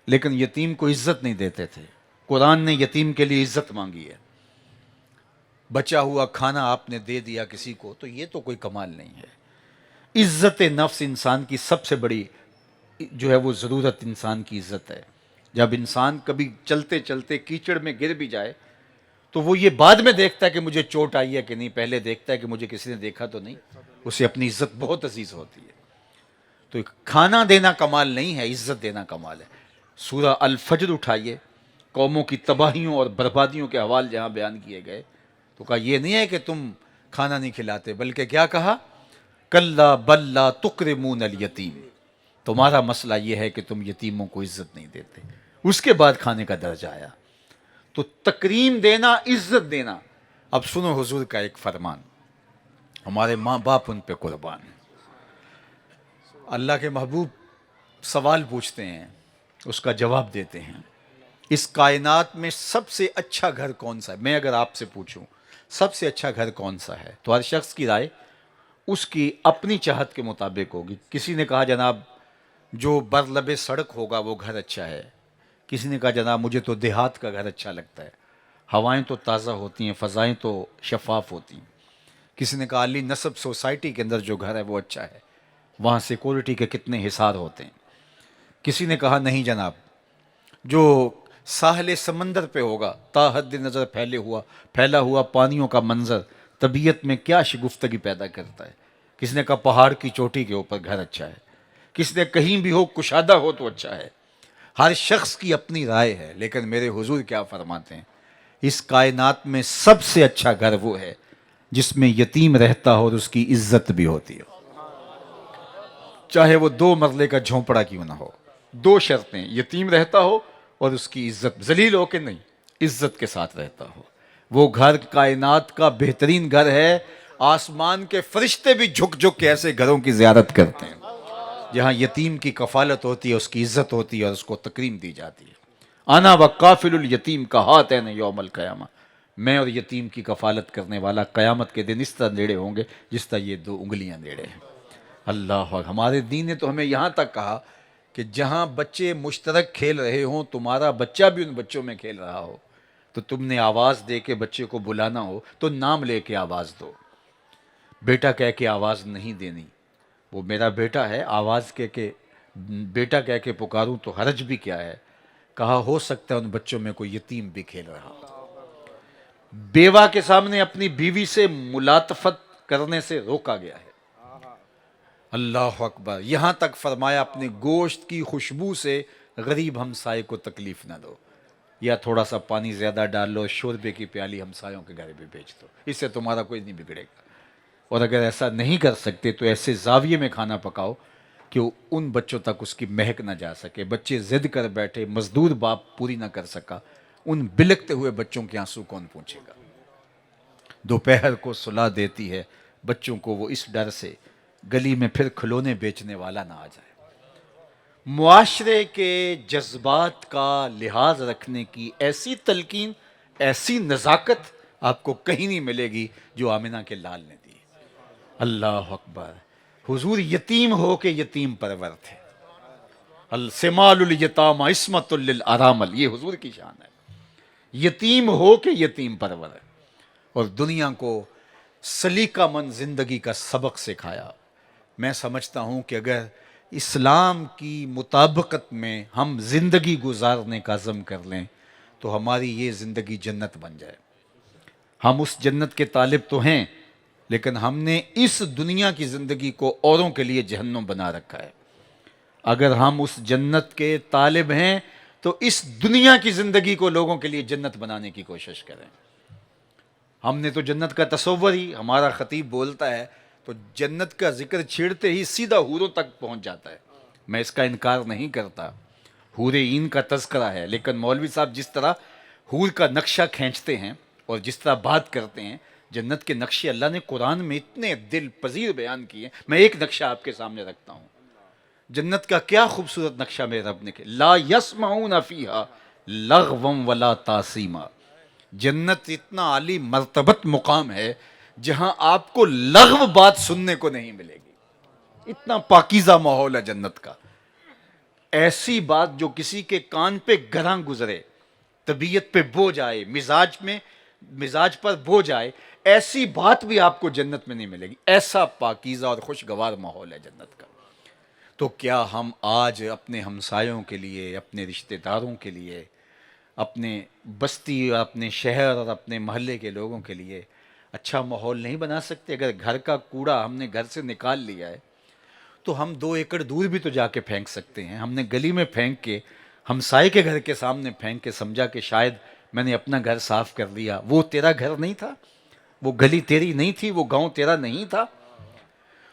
لیکن یتیم کو عزت نہیں دیتے تھے۔ قرآن نے یتیم کے لیے عزت مانگی ہے، بچا ہوا کھانا آپ نے دے دیا کسی کو تو یہ تو کوئی کمال نہیں ہے۔ عزت نفس انسان کی سب سے بڑی جو ہے وہ ضرورت انسان کی عزت ہے۔ جب انسان کبھی چلتے چلتے کیچڑ میں گر بھی جائے تو وہ یہ بعد میں دیکھتا ہے کہ مجھے چوٹ آئی ہے کہ نہیں، پہلے دیکھتا ہے کہ مجھے کسی نے دیکھا تو نہیں، اسے اپنی عزت بہت عزیز ہوتی ہے۔ تو کھانا دینا کمال نہیں ہے، عزت دینا کمال ہے۔ سورہ الفجر اٹھائیے، قوموں کی تباہیوں اور بربادیوں کے حوال جہاں بیان کیے گئے، تو کہا یہ نہیں ہے کہ تم کھانا نہیں کھلاتے، بلکہ کیا کہا؟ کلا بل لا تکرمون الیتیم، تمہارا مسئلہ یہ ہے کہ تم یتیموں کو عزت نہیں دیتے۔ اس کے بعد کھانے کا درجہ آیا۔ تو تکریم دینا، عزت دینا۔ اب سنو حضور کا ایک فرمان، ہمارے ماں باپ ان پہ قربان ہیں۔ اللہ کے محبوب سوال پوچھتے ہیں، اس کا جواب دیتے ہیں، اس کائنات میں سب سے اچھا گھر کون سا ہے؟ میں اگر آپ سے پوچھوں سب سے اچھا گھر کون سا ہے تو ہر شخص کی رائے اس کی اپنی چاہت کے مطابق ہوگی۔ کسی نے کہا جناب جو برلب سڑک ہوگا وہ گھر اچھا ہے، کسی نے کہا جناب مجھے تو دیہات کا گھر اچھا لگتا ہے، ہوائیں تو تازہ ہوتی ہیں، فضائیں تو شفاف ہوتی ہیں۔ کسی نے کہا علی نصب سوسائٹی کے اندر جو گھر ہے وہ اچھا ہے، وہاں سیکورٹی کے کتنے حصار ہوتے ہیں۔ کسی نے کہا نہیں جناب جو ساحل سمندر پہ ہوگا، تا حد نظر پھیلا ہوا پانیوں کا منظر طبیعت میں کیا شگفتگی پیدا کرتا ہے۔ کسی نے کہا پہاڑ کی چوٹی کے اوپر گھر اچھا ہے، کسی نے کہیں بھی ہو کشادہ ہو تو اچھا ہے۔ ہر شخص کی اپنی رائے ہے، لیکن میرے حضور کیا فرماتے ہیں؟ اس کائنات میں سب سے اچھا گھر وہ ہے جس میں یتیم رہتا ہو اور اس کی عزت بھی ہوتی ہو، چاہے وہ 2 مرلے کا جھونپڑا کیوں نہ ہو۔ 2 شرطیں، یتیم رہتا ہو اور اس کی عزت، ذلیل ہو کے نہیں، عزت کے ساتھ رہتا ہو۔ وہ گھر کائنات کا بہترین گھر ہے، آسمان کے فرشتے بھی جھک جھک کے ایسے گھروں کی زیارت کرتے ہیں جہاں یتیم کی کفالت ہوتی ہے، اس کی عزت ہوتی ہے اور اس کو تکریم دی جاتی ہے۔ انا وقافل الیتیم کا ہاتین یوم القیامہ، میں اور یتیم کی کفالت کرنے والا قیامت کے دن اس طرح نیڑے ہوں گے جس طرح یہ 2 انگلیاں نیڑے ہیں۔ اللہ، ہمارے دین نے تو ہمیں یہاں تک کہا کہ جہاں بچے مشترک کھیل رہے ہوں، تمہارا بچہ بھی ان بچوں میں کھیل رہا ہو، تو تم نے آواز دے کے بچے کو بلانا ہو تو نام لے کے آواز دو، بیٹا کہہ کے آواز نہیں دینی۔ وہ میرا بیٹا ہے، آواز کہہ کے بیٹا کہہ کے پکاروں تو حرج بھی کیا ہے؟ کہا ہو سکتا ہے ان بچوں میں کوئی یتیم بھی کھیل رہا ہو۔ بیوہ کے سامنے اپنی بیوی سے ملاطفت کرنے سے روکا گیا ہے. اللہ اکبر. یہاں تک فرمایا اپنے گوشت کی خوشبو سے غریب ہمسائے کو تکلیف نہ دو، یا تھوڑا سا پانی زیادہ ڈال لو، شوربے کی پیالی ہمسایوں کے گھر بھی بیچ دو، اس سے تمہارا کوئی نہیں بگڑے گا. اور اگر ایسا نہیں کر سکتے تو ایسے زاویے میں کھانا پکاؤ کہ ان بچوں تک اس کی مہک نہ جا سکے. بچے ضد کر بیٹھے، مزدور باپ پوری نہ کر سکا، ان بلکتے ہوئے بچوں کے آنسو کون پوچھے گا؟ دوپہر کو سلا دیتی ہے بچوں کو وہ اس ڈر سے گلی میں پھر کھلونے بیچنے والا نہ آ جائے. معاشرے کے جذبات کا لحاظ رکھنے کی ایسی تلقین، ایسی نزاکت آپ کو کہیں نہیں ملے گی جو آمنہ کے لال نے دی. اللہ اکبر. حضور یتیم ہو کے یتیم پرور تھے. السمال الیتام عصمت للارامل، یہ حضور کی شان ہے. یتیم ہو کے یتیم پرور ہے اور دنیا کو سلیقہ مند زندگی کا سبق سکھایا. میں سمجھتا ہوں کہ اگر اسلام کی مطابقت میں ہم زندگی گزارنے کا عزم کر لیں تو ہماری یہ زندگی جنت بن جائے. ہم اس جنت کے طالب تو ہیں، لیکن ہم نے اس دنیا کی زندگی کو اوروں کے لیے جہنم بنا رکھا ہے. اگر ہم اس جنت کے طالب ہیں تو اس دنیا کی زندگی کو لوگوں کے لیے جنت بنانے کی کوشش کریں. ہم نے تو جنت کا تصور ہی، ہمارا خطیب بولتا ہے تو جنت کا ذکر چھیڑتے ہی سیدھا حوروں تک پہنچ جاتا ہے. میں اس کا انکار نہیں کرتا، حور عین کا تذکرہ ہے، لیکن مولوی صاحب جس طرح حور کا نقشہ کھینچتے ہیں اور جس طرح بات کرتے ہیں، جنت کے نقشے اللہ نے قرآن میں اتنے دل پذیر بیان کیے. میں ایک نقشہ آپ کے سامنے رکھتا ہوں. جنت کا کیا خوبصورت نقشہ میرے رب نے کیا. لا یسمعون فیہا لغوا ولا تاثیما. جنت اتنا عالی مرتبت مقام ہے جہاں آپ کو لغو بات سننے کو نہیں ملے گی. اتنا پاکیزہ ماحول ہے جنت کا. ایسی بات جو کسی کے کان پہ گراں گزرے، طبیعت پہ بوجھ آئے، مزاج پر بوجھ آئے، ایسی بات بھی آپ کو جنت میں نہیں ملے گی. ایسا پاکیزہ اور خوشگوار ماحول ہے جنت کا. تو کیا ہم آج اپنے ہمسایوں کے لیے، اپنے رشتہ داروں کے لیے، اپنے بستی، اپنے شہر اور اپنے محلے کے لوگوں کے لیے اچھا ماحول نہیں بنا سکتے؟ اگر گھر کا کوڑا ہم نے گھر سے نکال لیا ہے تو ہم 2 ایکڑ دور بھی تو جا کے پھینک سکتے ہیں. ہم نے گلی میں پھینک کے، ہمسائے کے گھر کے سامنے پھینک کے سمجھا کہ شاید میں نے اپنا گھر صاف کر لیا. وہ تیرا گھر نہیں تھا، وہ گلی تیری نہیں تھی، وہ گاؤں تیرا نہیں تھا.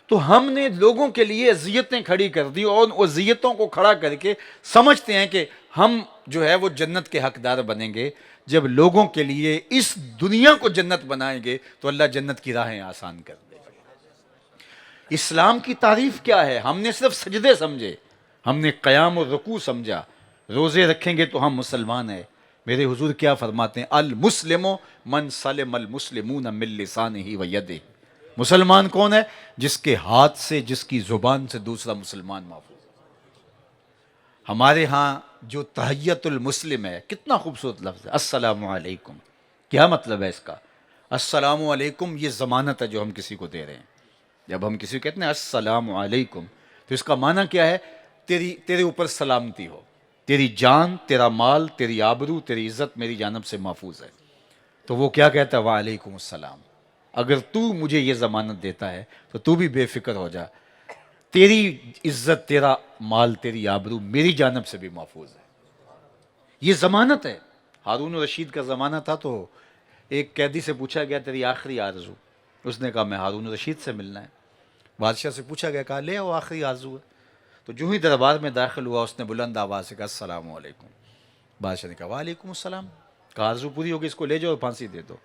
تو ہم نے لوگوں کے لیے اذیتیں کھڑی کر دی اور ان اذیتوں کو کھڑا کر کے سمجھتے ہیں کہ ہم جو ہے وہ جنت کے حقدار بنیں گے. جب لوگوں کے لیے اس دنیا کو جنت بنائیں گے تو اللہ جنت کی راہیں آسان کر دے گا. اسلام کی تعریف کیا ہے؟ ہم نے صرف سجدے سمجھے، ہم نے قیام و رکوع سمجھا. روزے رکھیں گے تو ہم مسلمان ہیں. میرے حضور کیا فرماتے ہیں؟ المسلم من سلم المسلمون من لسانہ و یدہ. مسلمان کون ہے؟ جس کے ہاتھ سے، جس کی زبان سے دوسرا مسلمان محفوظ. ہمارے ہاں جو تحیت المسلم ہے، کتنا خوبصورت لفظ ہے، السلام علیکم. کیا مطلب ہے اس کا؟ السلام علیکم یہ ضمانت ہے جو ہم کسی کو دے رہے ہیں. جب ہم کسی کو کہتے ہیں السلام علیکم تو اس کا معنی کیا ہے؟ تیرے اوپر سلامتی ہو، تیری جان، تیرا مال، تیری آبرو، تیری عزت میری جانب سے محفوظ ہے. تو وہ کیا کہتا ہے؟ وعلیکم السلام. اگر تو مجھے یہ ضمانت دیتا ہے تو تو بھی بے فکر ہو جا، تیری عزت، تیرا مال، تیری آبرو میری جانب سے بھی محفوظ ہے. یہ ضمانت ہے. ہارون رشید کا زمانہ تھا تو ایک قیدی سے پوچھا گیا تیری آخری آرزو؟ اس نے کہا میں ہارون رشید سے ملنا ہے. بادشاہ سے پوچھا گیا، کہا لے آؤ آخری آرزو ہے. تو جو ہی دربار میں داخل ہوا اس نے بلند آواز سے کہا السلام علیکم. بادشاہ نے کہا وعلیکم السلام. کہا آرزو پوری ہوگی، اس کو لے جاؤ اور پھانسی دے دو.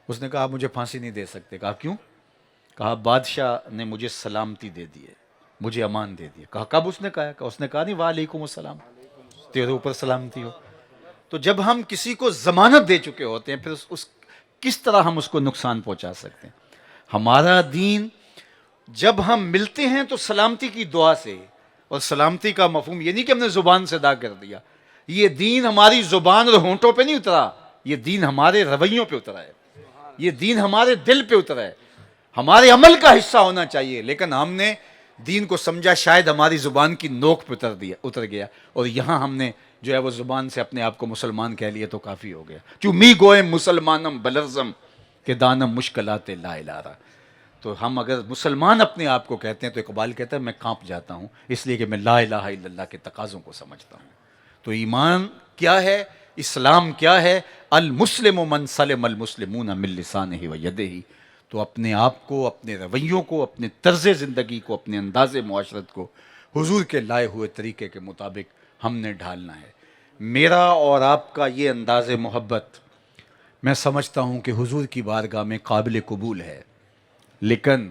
اس نے کہا آپ مجھے پھانسی نہیں دے سکتے. کہا کیوں؟ کہا بادشاہ نے مجھے سلامتی دے دی ہے، مجھے امان دے دی. کہا کب اس نے کہا؟ اس نے کہا نہیں وعلیکم السلام، تیرے اوپر سلامتی ہو. تو جب ہم کسی کو ضمانت دے چکے ہوتے ہیں پھر کس طرح ہم اس کو نقصان پہنچا سکتے ہیں؟ ہمارا دین جب ہم ملتے ہیں تو سلامتی کی دعا سے، اور سلامتی کا مفہوم یہ نہیں کہ ہم نے زبان سے ادا کر دیا. یہ دین ہماری زبان اور ہونٹوں پہ نہیں اترا، یہ دین ہمارے رویوں پہ اترا ہے، یہ دین ہمارے دل پہ اترا ہے، ہمارے عمل کا حصہ ہونا چاہیے. لیکن ہم نے دین کو سمجھا شاید ہماری زبان کی نوک پہ اتر گیا، اور یہاں ہم نے جو ہے وہ زبان سے اپنے آپ کو مسلمان کہہ لیا تو کافی ہو گیا. چوں می گوئے مسلمانم بلرزم کہ دانم مشکلات لا الارا. تو ہم اگر مسلمان اپنے آپ کو کہتے ہیں تو اقبال کہتا ہے میں کانپ جاتا ہوں، اس لیے کہ میں لا الہ الا اللہ کے تقاضوں کو سمجھتا ہوں. تو ایمان کیا ہے، اسلام کیا ہے؟ المسلم من سلم المسلمون من لسانہ و یدہ. تو اپنے آپ کو، اپنے رویوں کو، اپنے طرز زندگی کو، اپنے انداز معاشرت کو حضور کے لائے ہوئے طریقے کے مطابق ہم نے ڈھالنا ہے. میرا اور آپ کا یہ انداز محبت میں سمجھتا ہوں کہ حضور کی بارگاہ میں قابل قبول ہے، لیکن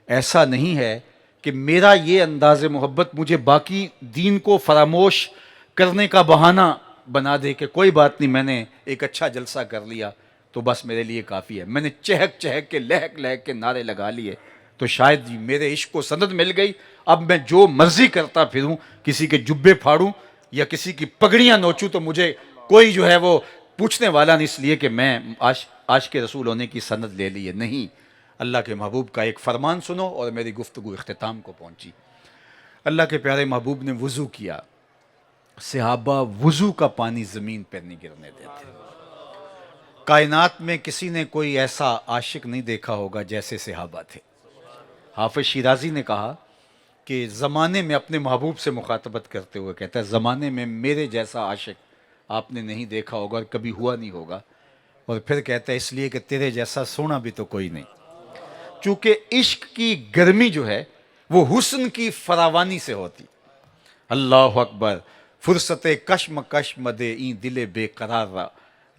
ایسا نہیں ہے کہ میرا یہ انداز محبت مجھے باقی دین کو فراموش کرنے کا بہانہ بنا دے کہ کوئی بات نہیں، میں نے ایک اچھا جلسہ کر لیا تو بس میرے لیے کافی ہے. میں نے چہک چہک کے لہک لہک کے نعرے لگا لیے تو شاید میرے عشق کو سند مل گئی، اب میں جو مرضی کرتا پھروں، کسی کے جبے پھاڑوں یا کسی کی پگڑیاں نوچوں تو مجھے کوئی جو ہے وہ پوچھنے والا نہیں، اس لیے کہ میں عاشق رسول ہونے کی سند لے لی ہے. نہیں، اللہ کے محبوب کا ایک فرمان سنو اور میری گفتگو اختتام کو پہنچی. اللہ کے پیارے محبوب نے وضو کیا، صحابہ وضو کا پانی زمین پر نہیں گرنے دیتے. کائنات میں کسی نے کوئی ایسا عاشق نہیں دیکھا ہوگا جیسے صحابہ تھے. حافظ شیرازی نے کہا کہ زمانے میں اپنے محبوب سے مخاطبت کرتے ہوئے کہتا ہے زمانے میں میرے جیسا عاشق آپ نے نہیں دیکھا ہوگا اور کبھی ہوا نہیں ہوگا. اور پھر کہتا ہے اس لیے کہ تیرے جیسا سونا بھی تو کوئی نہیں. چونکہ عشق کی گرمی جو ہے وہ حسن کی فراوانی سے ہوتی. اللہ اکبر. فرصت کشم کشم دے این دل بے قرار را،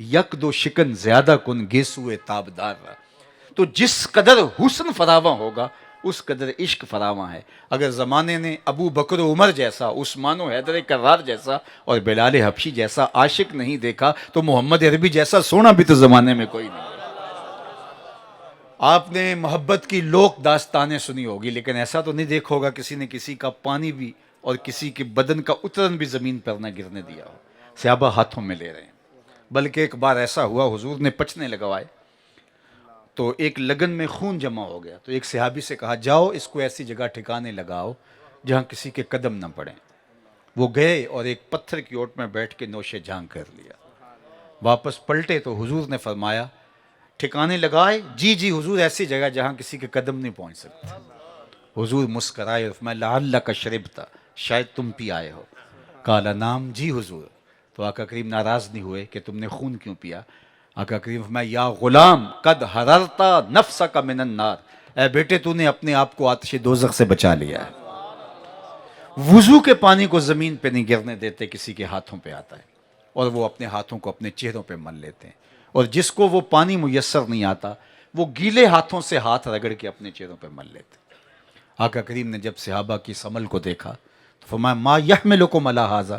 یک دو شکن زیادہ کن گیسوئے تابدار را. تو جس قدر حسن فراواں ہوگا اس قدر عشق فراواں ہے. اگر زمانے نے ابو بکر و عمر جیسا، عثمان و حیدر کرار جیسا اور بلال حبشی جیسا عاشق نہیں دیکھا تو محمد عربی جیسا سونا بھی تو زمانے میں کوئی نہیں. آپ نے محبت کی لوک داستانیں سنی ہوگی، لیکن ایسا تو نہیں دیکھا ہوگا کسی نے کسی کا پانی بھی اور کسی کے بدن کا اترن بھی زمین پر نہ گرنے دیا ہو. صحابہ ہاتھوں میں لے رہے ہیں. بلکہ ایک بار ایسا ہوا حضور نے پچنے لگوائے تو ایک لگن میں خون جمع ہو گیا. تو ایک صحابی سے کہا جاؤ اس کو ایسی جگہ ٹھکانے لگاؤ جہاں کسی کے قدم نہ پڑیں. وہ گئے اور ایک پتھر کی اوٹ میں بیٹھ کے نوش جھانک کر لیا. واپس پلٹے تو حضور نے فرمایا ٹھکانے لگائے؟ جی جی حضور، ایسی جگہ جہاں کسی کے قدم نہیں پہنچ سکتے. حضور مسکرائے اور فرمایا لعلک شربت، شاید تم پی آئے ہو. قال نام، جی حضور. تو آقا کریم ناراض نہیں ہوئے کہ تم نے خون کیوں پیا. آقا کریم فرمایا یا غلام قد حررتا نفسک من النار، اے بیٹے تو نے اپنے آپ کو آتش دوزخ سے بچا لیا ہے. وضو کے پانی کو زمین پہ نہیں گرنے دیتے، کسی کے ہاتھوں پہ آتا ہے اور وہ اپنے ہاتھوں کو اپنے چہروں پہ مل لیتے ہیں. اور جس کو وہ پانی میسر نہیں آتا وہ گیلے ہاتھوں سے ہاتھ رگڑ کے اپنے چہروں پہ مل لیتے. آقا کریم نے جب صحابہ کی اس عمل کو دیکھا تو فرمایا ما یحملکم علی ھذا،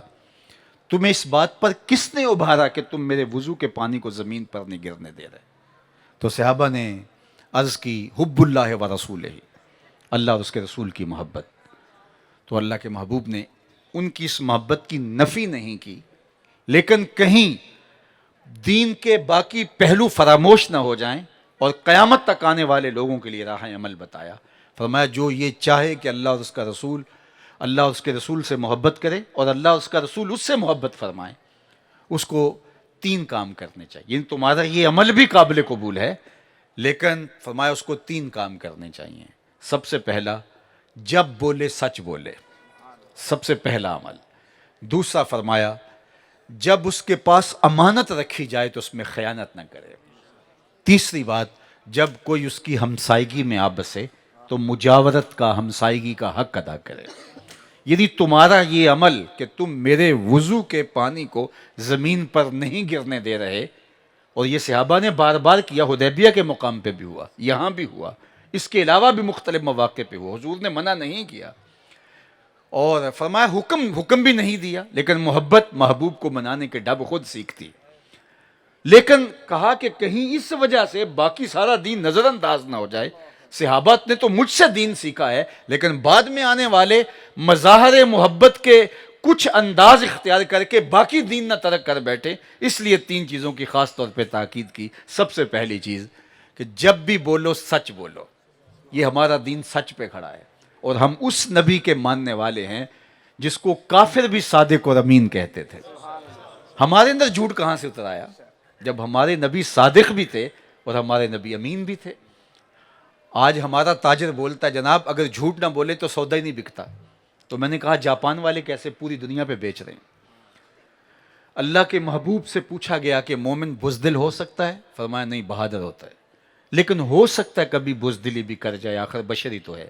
تمہیں اس بات پر کس نے ابھارا کہ تم میرے وضو کے پانی کو زمین پر نہیں گرنے دے رہے؟ تو صحابہ نے عرض کی حب اللہ و رسولہ، اللہ اور اس کے رسول کی محبت. تو اللہ کے محبوب نے ان کی اس محبت کی نفی نہیں کی، لیکن کہیں دین کے باقی پہلو فراموش نہ ہو جائیں اور قیامت تک آنے والے لوگوں کے لیے راہ عمل بتایا. فرمایا جو یہ چاہے کہ اللہ اور اس کا رسول، اللہ اور اس کے رسول سے محبت کرے اور اللہ اور اس کا رسول اس سے محبت فرمائے، اس کو 3 کام کرنے چاہیے. یعنی تمہارا یہ عمل بھی قابل قبول ہے، لیکن فرمایا اس کو 3 کام کرنے چاہیے. سب سے پہلا، جب بولے سچ بولے، سب سے پہلا عمل. دوسرا فرمایا جب اس کے پاس امانت رکھی جائے تو اس میں خیانت نہ کرے. تیسری بات، جب کوئی اس کی ہمسائیگی میں آ بسے تو مجاورت کا، ہمسائیگی کا حق ادا کرے. یعنی تمہارا یہ عمل کہ تم میرے وضو کے پانی کو زمین پر نہیں گرنے دے رہے، اور یہ صحابہ نے بار بار کیا، حدیبیہ کے مقام پہ بھی ہوا، یہاں بھی ہوا، اس کے علاوہ بھی مختلف مواقع پہ ہوا. حضور نے منع نہیں کیا اور فرمایا حکم بھی نہیں دیا، لیکن محبت محبوب کو منانے کے ڈب خود سیکھتی. لیکن کہا کہ کہیں اس وجہ سے باقی سارا دین نظر انداز نہ ہو جائے. صحابہ نے تو مجھ سے دین سیکھا ہے، لیکن بعد میں آنے والے مظاہر محبت کے کچھ انداز اختیار کر کے باقی دین نہ ترک کر بیٹھے. اس لیے 3 چیزوں کی خاص طور پہ تاکید کی. سب سے پہلی چیز کہ جب بھی بولو سچ بولو، یہ ہمارا دین سچ پہ کھڑا ہے. اور ہم اس نبی کے ماننے والے ہیں جس کو کافر بھی صادق اور امین کہتے تھے. ہمارے اندر جھوٹ کہاں سے اتر آیا جب ہمارے نبی صادق بھی تھے اور ہمارے نبی امین بھی تھے. آج ہمارا تاجر بولتا ہے جناب اگر جھوٹ نہ بولے تو سودا ہی نہیں بکتا. تو میں نے کہا جاپان والے کیسے پوری دنیا پہ بیچ رہے ہیں. اللہ کے محبوب سے پوچھا گیا کہ مومن بزدل ہو سکتا ہے؟ فرمایا نہیں، بہادر ہوتا ہے. لیکن ہو سکتا ہے کبھی بزدلی بھی کر جائے، آخر بشری تو ہے.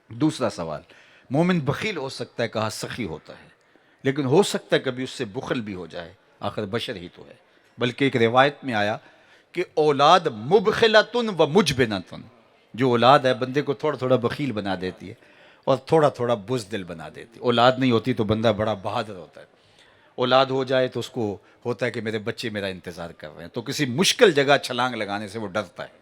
دوسرا سوال، مومن بخیل ہو سکتا ہے؟ کہا سخی ہوتا ہے. لیکن ہو سکتا ہے کبھی اس سے بخل بھی ہو جائے، آخر بشر ہی تو ہے. بلکہ ایک روایت میں آیا کہ اولاد مبخلتن و مجبنتن، جو اولاد ہے بندے کو تھوڑا تھوڑا بخیل بنا دیتی ہے اور تھوڑا تھوڑا بزدل بنا دیتی ہے. اولاد نہیں ہوتی تو بندہ بڑا بہادر ہوتا ہے. اولاد ہو جائے تو اس کو ہوتا ہے کہ میرے بچے میرا انتظار کر رہے ہیں، تو کسی مشکل جگہ چھلانگ لگانے سے وہ ڈرتا ہے.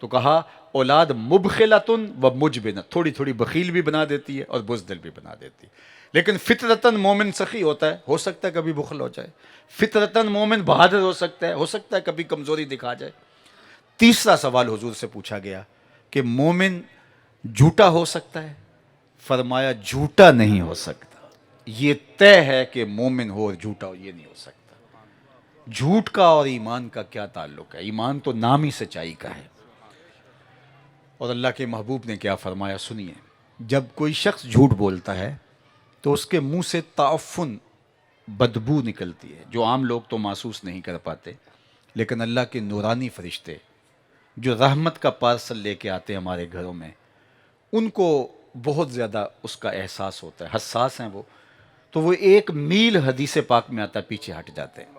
تو کہا اولاد مبخلتن و مجبنت، تھوڑی تھوڑی بخیل بھی بنا دیتی ہے اور بزدل بھی بنا دیتی ہے. لیکن فطرتاً مومن سخی ہوتا ہے، ہو سکتا ہے کبھی بخل ہو جائے. فطرتاً مومن بہادر ہو سکتا ہے کبھی کمزوری دکھا جائے. تیسرا سوال حضور سے پوچھا گیا کہ مومن جھوٹا ہو سکتا ہے؟ فرمایا جھوٹا نہیں ہو سکتا. یہ طے ہے کہ مومن ہو اور جھوٹا ہو یہ نہیں ہو سکتا. جھوٹ کا اور ایمان کا کیا تعلق ہے؟ ایمان تو نام ہی سچائی کا ہے. اور اللہ کے محبوب نے کیا فرمایا سنیے. جب کوئی شخص جھوٹ بولتا ہے تو اس کے منہ سے تعفن، بدبو نکلتی ہے جو عام لوگ تو محسوس نہیں کر پاتے، لیکن اللہ کے نورانی فرشتے جو رحمت کا پارسل لے کے آتے ہیں ہمارے گھروں میں، ان کو بہت زیادہ اس کا احساس ہوتا ہے، حساس ہیں وہ. تو وہ 1 میل حدیث پاک میں آتا ہے پیچھے ہٹ جاتے ہیں.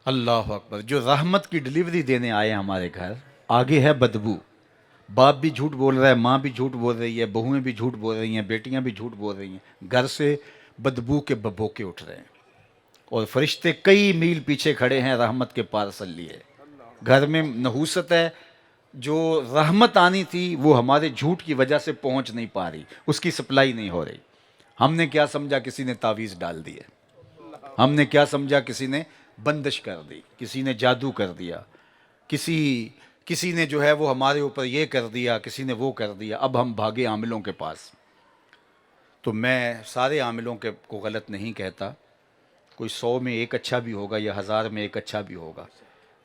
اللہ اکبر. جو رحمت کی ڈلیوری دینے آئے ہیں ہمارے گھر، آگے ہے بدبو. باپ بھی جھوٹ بول رہا ہے، ماں بھی جھوٹ بول رہی ہے، بہویں بھی جھوٹ بول رہی ہیں، بیٹیاں بھی جھوٹ بول رہی ہیں. گھر سے بدبو کے ببوکے اٹھ رہے ہیں اور فرشتے کئی میل پیچھے کھڑے ہیں رحمت کے پارسل لیے. گھر میں نحوست ہے، جو رحمت آنی تھی وہ ہمارے جھوٹ کی وجہ سے پہنچ نہیں پا رہی، اس کی سپلائی نہیں ہو رہی. ہم نے کیا سمجھا کسی نے تعویذ ڈال دی ہے، ہم نے کیا سمجھا کسی نے بندش کر دی، کسی نے جادو کر دیا، کسی نے جو ہے وہ ہمارے اوپر یہ کر دیا، کسی نے وہ کر دیا. اب ہم بھاگے عاملوں کے پاس. تو میں سارے عاملوں کو غلط نہیں کہتا، کوئی 100 میں 1 اچھا بھی ہوگا یا 1000 میں 1 اچھا بھی ہوگا،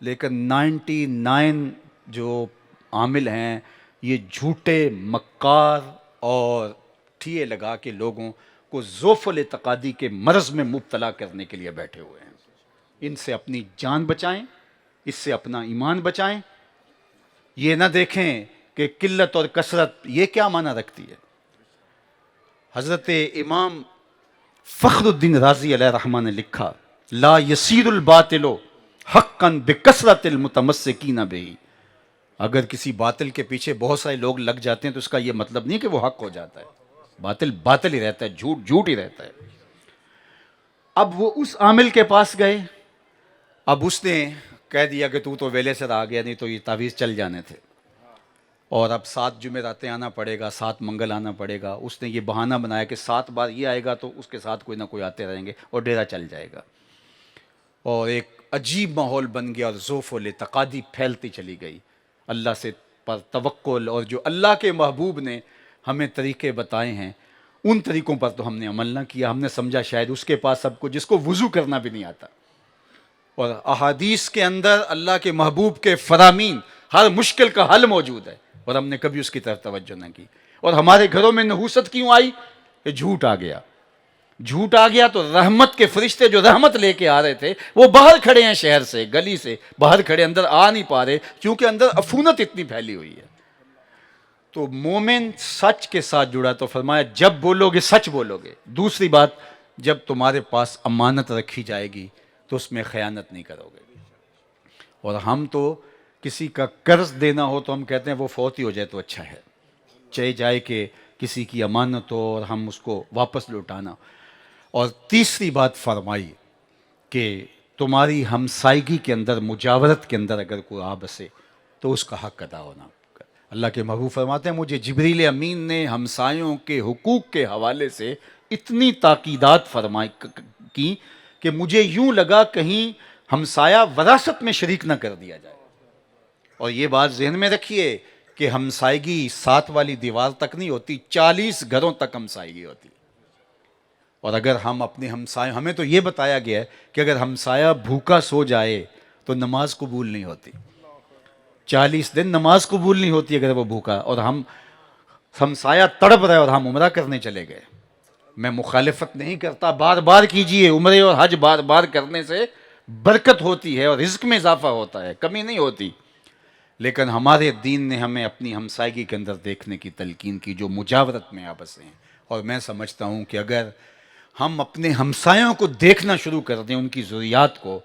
لیکن 99 جو عامل ہیں یہ جھوٹے مکار اور ٹھیے لگا کے لوگوں کو ذوف الاعتقادی کے مرض میں مبتلا کرنے کے لیے بیٹھے ہوئے ہیں. ان سے اپنی جان بچائیں، اس سے اپنا ایمان بچائیں. یہ نہ دیکھیں کہ قلت اور کثرت یہ کیا معنی رکھتی ہے. حضرت امام فخر الدین رازی علیہ رحمٰن نے لکھا لا یسیر الباطل حقا بکثرت المتمسکین بہ. اگر کسی باطل کے پیچھے بہت سارے لوگ لگ جاتے ہیں تو اس کا یہ مطلب نہیں کہ وہ حق ہو جاتا ہے. باطل باطل ہی رہتا ہے، جھوٹ جھوٹ ہی رہتا ہے. اب وہ اس عامل کے پاس گئے، اب اس نے کہہ دیا کہ تو ویلے سے آ گیا، نہیں تو یہ تعویذ چل جانے تھے، اور اب 7 جمعراتیں آنا پڑے گا، 7 منگل آنا پڑے گا. اس نے یہ بہانہ بنایا کہ 7 بار یہ آئے گا تو اس کے ساتھ کوئی نہ کوئی آتے رہیں گے اور ڈیرا چل جائے گا. اور ایک عجیب ماحول بن گیا اور ذوف الاعتقادی پھیلتی چلی گئی. اللہ سے پر توکل اور جو اللہ کے محبوب نے ہمیں طریقے بتائے ہیں ان طریقوں پر تو ہم نے عمل نہ کیا. ہم نے سمجھا شاید اس کے پاس سب کچھ، جس کو وضو کرنا بھی نہیں آتا. اور احادیث کے اندر اللہ کے محبوب کے فرامین ہر مشکل کا حل موجود ہے، اور ہم نے کبھی اس کی طرف توجہ نہ کی. اور ہمارے گھروں میں نحوست کیوں آئی؟ کہ جھوٹ آ گیا. جھوٹ آ گیا تو رحمت کے فرشتے جو رحمت لے کے آ رہے تھے وہ باہر کھڑے ہیں، شہر سے گلی سے باہر کھڑے، اندر آ نہیں پا رہے کیونکہ اندر عفونت اتنی پھیلی ہوئی ہے. تو مومن سچ کے ساتھ جڑا، تو فرمایا جب بولو گے سچ بولو گے. دوسری بات، جب تمہارے پاس امانت رکھی جائے گی تو اس میں خیانت نہیں کرو گے. اور ہم تو کسی کا قرض دینا ہو تو ہم کہتے ہیں وہ فوت ہی ہو جائے تو اچھا ہے، چاہے جائے کہ کسی کی امانت ہو اور ہم اس کو واپس لوٹانا. اور تیسری بات فرمائی کہ تمہاری ہمسائیگی کے اندر، مجاورت کے اندر اگر کوئی آ بسے تو اس کا حق ادا ہونا. اللہ کے محبوب فرماتے ہیں مجھے جبریل امین نے ہمسایوں کے حقوق کے حوالے سے اتنی تاکیدات فرمائی کی کہ مجھے یوں لگا کہیں ہمسایہ وراثت میں شریک نہ کر دیا جائے. اور یہ بات ذہن میں رکھیے کہ ہمسائیگی 7 والی دیوار تک نہیں ہوتی، 40 گھروں تک ہمسائیگی ہوتی. اور اگر ہم اپنے ہمسائے، ہمیں تو یہ بتایا گیا ہے کہ اگر ہمسایہ بھوکا سو جائے تو نماز قبول نہیں ہوتی. 40 دن نماز قبول نہیں ہوتی اگر وہ بھوکا. اور ہمسایہ تڑپ رہے اور ہم عمرہ کرنے چلے گئے. میں مخالفت نہیں کرتا، بار بار کیجئے، عمرے اور حج بار بار کرنے سے برکت ہوتی ہے اور رزق میں اضافہ ہوتا ہے، کمی نہیں ہوتی. لیکن ہمارے دین نے ہمیں اپنی ہمسائیگی کے اندر دیکھنے کی تلقین کی، جو مجاورت میں آپس ہیں. اور میں سمجھتا ہوں کہ اگر ہم اپنے ہمسایوں کو دیکھنا شروع کر دیں، ان کی ضروریات کو،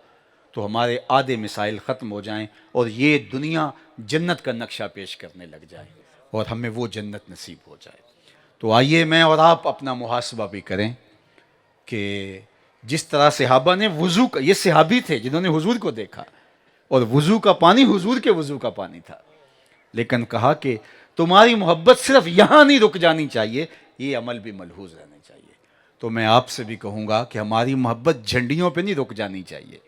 تو ہمارے آدھے مسائل ختم ہو جائیں اور یہ دنیا جنت کا نقشہ پیش کرنے لگ جائے اور ہمیں وہ جنت نصیب ہو جائے. تو آئیے میں اور آپ اپنا محاسبہ بھی کریں کہ جس طرح صحابہ نے وضو کا، یہ صحابی تھے جنہوں نے حضور کو دیکھا اور وضو کا پانی حضور کے وضو کا پانی تھا، لیکن کہا کہ تمہاری محبت صرف یہاں نہیں رک جانی چاہیے، یہ عمل بھی ملحوظ رہنا چاہیے. تو میں آپ سے بھی کہوں گا کہ ہماری محبت جھنڈیوں پہ نہیں رک جانی چاہیے،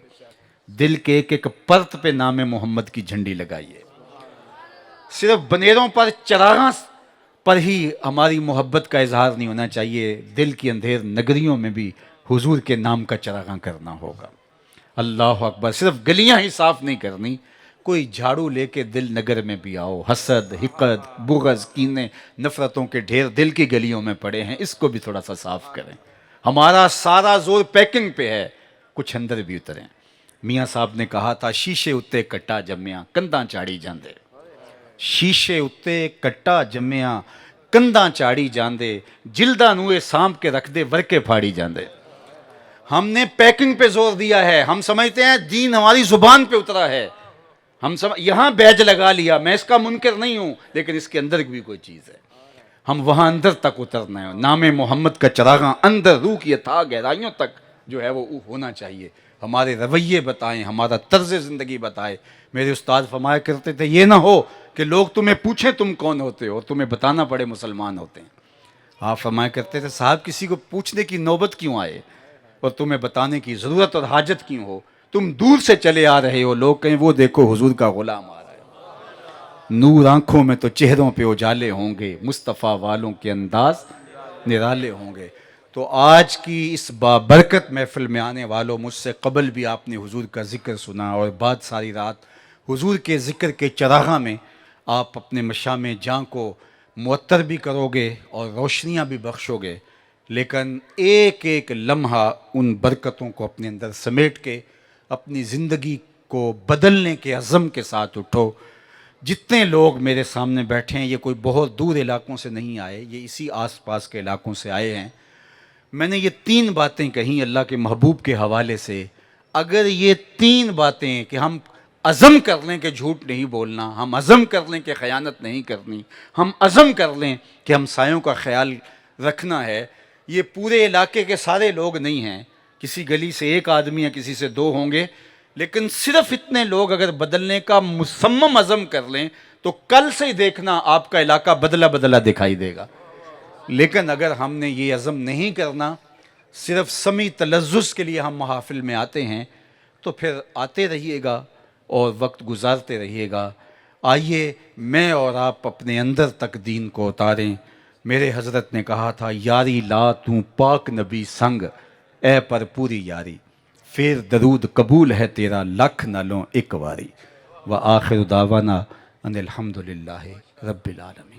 دل کے ایک ایک پرت پہ نام محمد کی جھنڈی لگائیے. صرف بنیروں پر، چراغاں پر ہی ہماری محبت کا اظہار نہیں ہونا چاہیے، دل کی اندھیر نگریوں میں بھی حضور کے نام کا چراغاں کرنا ہوگا. اللہ اکبر. صرف گلیاں ہی صاف نہیں کرنی، کوئی جھاڑو لے کے دل نگر میں بھی آؤ. حسد، حقد، بغض، کینے، نفرتوں کے ڈھیر دل کی گلیوں میں پڑے ہیں، اس کو بھی تھوڑا سا صاف کریں. ہمارا سارا زور پیکنگ پہ ہے، کچھ اندر بھی اتریں. میاں صاحب نے کہا تھا شیشے اتے کٹا جمیا کنداں چاڑی جاندے. شیشے اتے کٹا جمیا کنداں چاڑی جاندے، جلداں نوئے سانپ کے رکھ دے ورکے پھاڑی جاندے. ہم نے پیکنگ پہ زور دیا ہے. ہم سمجھتے ہیں دین ہماری زبان پہ اترا ہے، یہاں بیج لگا لیا. میں اس کا منکر نہیں ہوں، لیکن اس کے اندر بھی کوئی چیز ہے. ہم وہاں اندر تک اترنا ہے. نام محمد کا چراغاں اندر روح کی تھا گہرائیوں تک جو ہے وہ ہونا چاہیے. ہمارے رویے بتائیں، ہمارا طرز زندگی بتائے. میرے استاد فرمایا کرتے تھے یہ نہ ہو کہ لوگ تمہیں پوچھیں تم کون ہوتے ہو اور تمہیں بتانا پڑے مسلمان ہوتے ہیں. آپ فرمایا کرتے تھے صاحب کسی کو پوچھنے کی نوبت کیوں آئے اور تمہیں بتانے کی ضرورت اور حاجت کیوں ہو؟ تم دور سے چلے آ رہے ہو، لوگ کہیں وہ دیکھو حضور کا غلام آ رہا ہے. نور آنکھوں میں تو چہروں پہ اجالے ہوں گے، مصطفیٰ والوں کے انداز نرالے ہوں گے. تو آج کی اس بابرکت محفل میں آنے والوں، مجھ سے قبل بھی آپ نے حضور کا ذکر سنا اور بعد ساری رات حضور کے ذکر کے چراغاں میں آپ اپنے مشام جاں کو معطر بھی کرو گے اور روشنیاں بھی بخشو گے. لیکن ایک ایک لمحہ ان برکتوں کو اپنے اندر سمیٹ کے اپنی زندگی کو بدلنے کے عزم کے ساتھ اٹھو. جتنے لوگ میرے سامنے بیٹھے ہیں یہ کوئی بہت دور علاقوں سے نہیں آئے، یہ اسی آس پاس کے علاقوں سے آئے ہیں. میں نے یہ 3 باتیں کہیں اللہ کے محبوب کے حوالے سے. اگر یہ 3 باتیں کہ ہم عزم کر لیں کہ جھوٹ نہیں بولنا، ہم عزم کر لیں کہ خیانت نہیں کرنی، ہم عزم کر لیں کہ ہمسایوں کا خیال رکھنا ہے. یہ پورے علاقے کے سارے لوگ نہیں ہیں، کسی گلی سے 1 آدمی یا کسی سے 2 ہوں گے، لیکن صرف اتنے لوگ اگر بدلنے کا مصمم عزم کر لیں تو کل سے ہی دیکھنا آپ کا علاقہ بدلا بدلا دکھائی دے گا. لیکن اگر ہم نے یہ عزم نہیں کرنا، صرف سمی تلذذ کے لیے ہم محافل میں آتے ہیں، تو پھر آتے رہیے گا اور وقت گزارتے رہیے گا. آئیے میں اور آپ اپنے اندر تک دین کو اتاریں. میرے حضرت نے کہا تھا یاری لا توں پاک نبی سنگ، اے پر پوری یاری، پھر درود قبول ہے تیرا لکھ نہ لوں ایک واری. وآخر دعوانا ان الحمدللہ رب العالمین.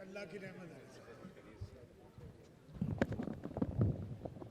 اللہ کی رحمت ہے.